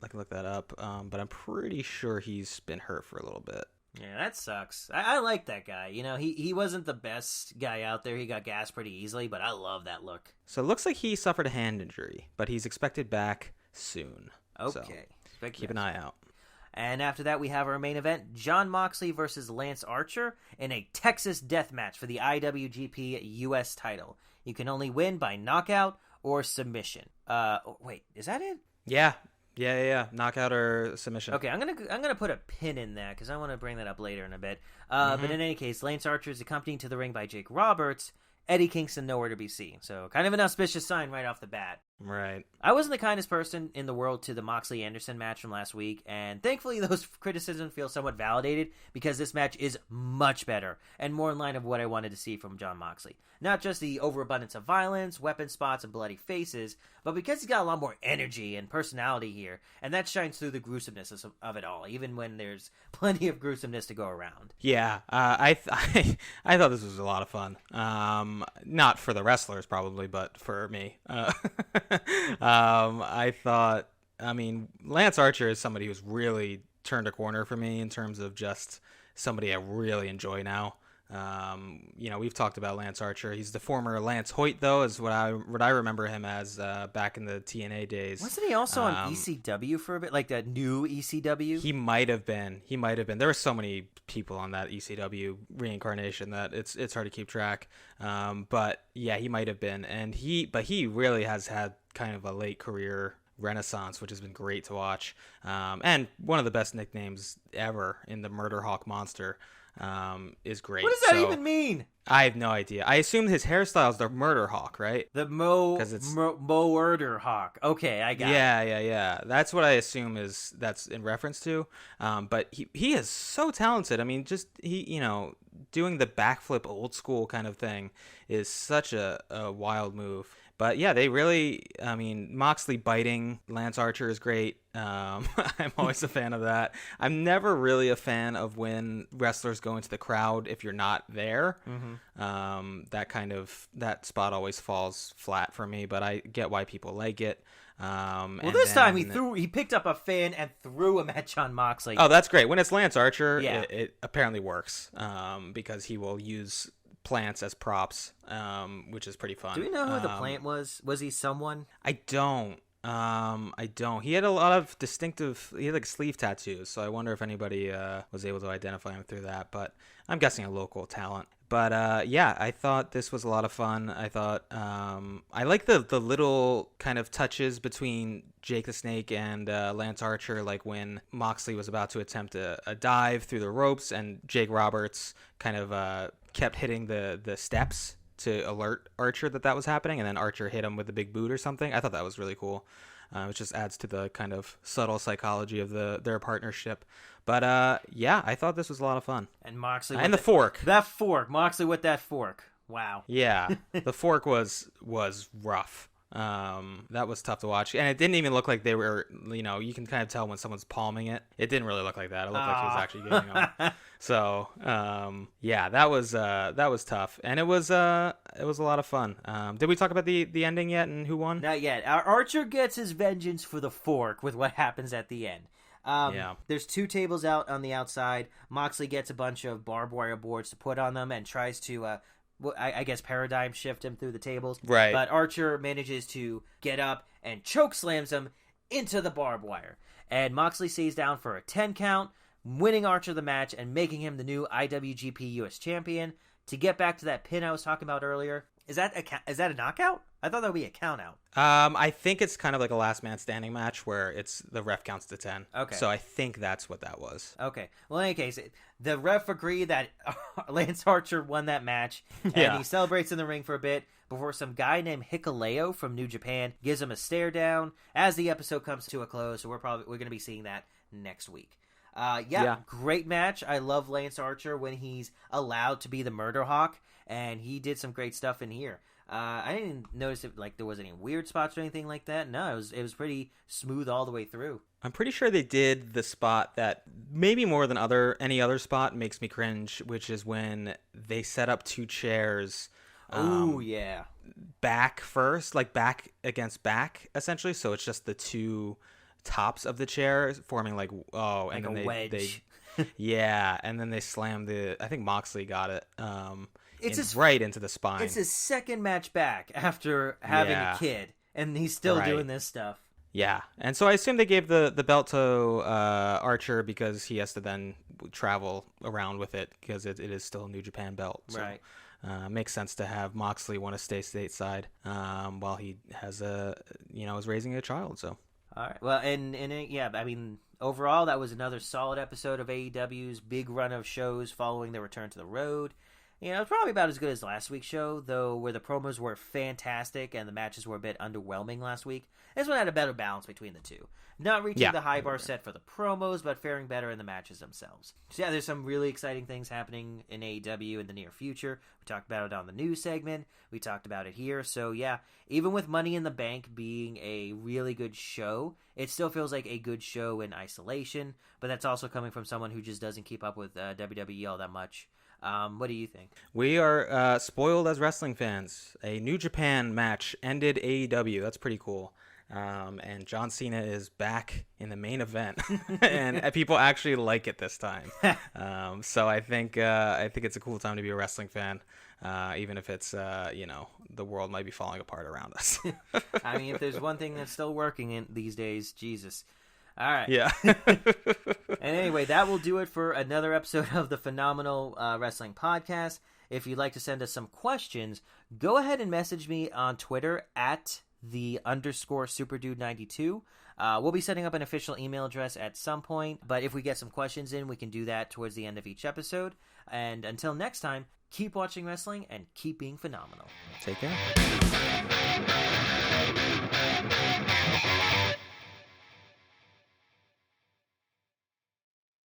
I can look that up. But I'm pretty sure he's been hurt for a little bit. Yeah, that sucks. I like that guy. You know, he wasn't the best guy out there. He got gassed pretty easily, but I love that look. So it looks like he suffered a hand injury, but he's expected back soon. Okay. So keep an eye out. And after that, we have our main event, Jon Moxley versus Lance Archer in a Texas death match for the IWGP US title. You can only win by knockout or submission. Wait, is that it? Yeah. Knockout or submission. Okay, I'm gonna put a pin in that because I want to bring that up later in a bit. But in any case, Lance Archer is accompanied to the ring by Jake Roberts. Eddie Kingston nowhere to be seen. So kind of an auspicious sign right off the bat. Right. I wasn't the kindest person in the world to the Moxley-Anderson match from last week, and thankfully those criticisms feel somewhat validated because this match is much better and more in line of what I wanted to see from Jon Moxley. Not just the overabundance of violence, weapon spots, and bloody faces, but because he's got a lot more energy and personality here, and that shines through the gruesomeness of it all, even when there's plenty of gruesomeness to go around. Yeah, I thought this was a lot of fun. Not for the wrestlers probably, but for me. I thought, Lance Archer is somebody who's really turned a corner for me in terms of just somebody I really enjoy now. We've talked about Lance Archer. He's the former Lance Hoyt, though, is what I remember him as back in the TNA days. Wasn't he also on ECW for a bit, like that new ECW? He might have been. There were so many people on that ECW reincarnation that it's hard to keep track. But yeah, he might have been, but he really has had kind of a late career renaissance, which has been great to watch. And one of the best nicknames ever in the Murder Hawk Monster. Is great. What does that even mean? I have no idea. I assume his hairstyle is the Murder Hawk, right? The Murder Hawk. Okay, I got it. Yeah. That's what I assume that's in reference to. But he is so talented. Doing the backflip old school kind of thing is such a wild move. But yeah, they really, Moxley biting Lance Archer is great. I'm always a fan of that. I'm never really a fan of when wrestlers go into the crowd if you're not there. Mm-hmm. That spot always falls flat for me, but I get why people like it. This time he picked up a fan and threw him at Jon Moxley. Oh, that's great. When it's Lance Archer, yeah. it apparently works because he will use plants as props, which is pretty fun. Do we know who the plant was? Was he someone? I don't. He had a lot of he had like sleeve tattoos, so I wonder if anybody was able to identify him through that, but I'm guessing a local talent. But yeah, I thought this was a lot of fun. I thought I like the little kind of touches between Jake the Snake and Lance Archer, like when Moxley was about to attempt a dive through the ropes and Jake Roberts kind of kept hitting the steps to alert Archer that was happening, and then Archer hit him with a big boot or something. I thought that was really cool. It just adds to the kind of subtle psychology of their partnership. But yeah, I thought this was a lot of fun. And Moxley and the fork. That fork. Moxley with that fork. Wow. Yeah, the fork was rough. That was tough to watch, and it didn't even look like they were. You can kind of tell when someone's palming it. It didn't really look like that. It looked like he was actually getting on. So, yeah, that was tough, and it was a lot of fun. Did we talk about the ending yet and who won? Not yet. Archer gets his vengeance for the fork with what happens at the end. There's 2 tables out on the outside. Moxley gets a bunch of barbed wire boards to put on them and tries to, I guess, paradigm shift him through the tables. Right. But Archer manages to get up and choke slams him into the barbed wire. And Moxley stays down for a 10 count, winning Archer the match and making him the new IWGP US champion. To get back to that pin I was talking about earlier, is that a knockout? I thought that would be a count out. I think it's kind of like a last man standing match where it's the ref counts to 10. Okay. So I think that's what that was. Okay. Well, in any case, the ref agreed that Lance Archer won that match, and he celebrates in the ring for a bit before some guy named Hikuleo from New Japan gives him a stare down as the episode comes to a close. So we're going to be seeing that next week. Great match. I love Lance Archer when he's allowed to be the Murder Hawk, and he did some great stuff in here. I didn't notice there was any weird spots or anything like that. No, it was pretty smooth all the way through. I'm pretty sure they did the spot that maybe more than any other spot makes me cringe, which is when they set up 2 chairs. Back first, like back against back, essentially. So it's just the 2 tops of the chair forming and then a wedge. And then they slammed I think Moxley got it. Right into the spine. It's his second match back after having a kid, and he's still doing this stuff. Yeah, and so I assume they gave the belt to Archer because he has to then travel around with it because it is still a New Japan belt. So, right. Makes sense to have Moxley want to stay stateside while he has is raising a child. So. All right. Well, I mean, overall, that was another solid episode of AEW's big run of shows following their return to the road. It's probably about as good as last week's show, though, where the promos were fantastic and the matches were a bit underwhelming last week. This one had a better balance between the two. Not reaching the high bar set for the promos, but faring better in the matches themselves. So, there's some really exciting things happening in AEW in the near future. We talked about it on the news segment. We talked about it here. So, even with Money in the Bank being a really good show, it still feels like a good show in isolation. But that's also coming from someone who just doesn't keep up with WWE all that much. What do you think? We are spoiled as wrestling fans. A New Japan match ended AEW. That's pretty cool. And John Cena is back in the main event, and people actually like it this time. So I think it's a cool time to be a wrestling fan, even if it's the world might be falling apart around us. I mean, if there's one thing that's still working these days, Jesus. All right. Yeah. And anyway, that will do it for another episode of the Phenomenal Wrestling Podcast. If you'd like to send us some questions, go ahead and message me on Twitter at @_superdude92. We'll be setting up an official email address at some point, but if we get some questions in, we can do that towards the end of each episode. And until next time, keep watching wrestling and keep being phenomenal. Take care.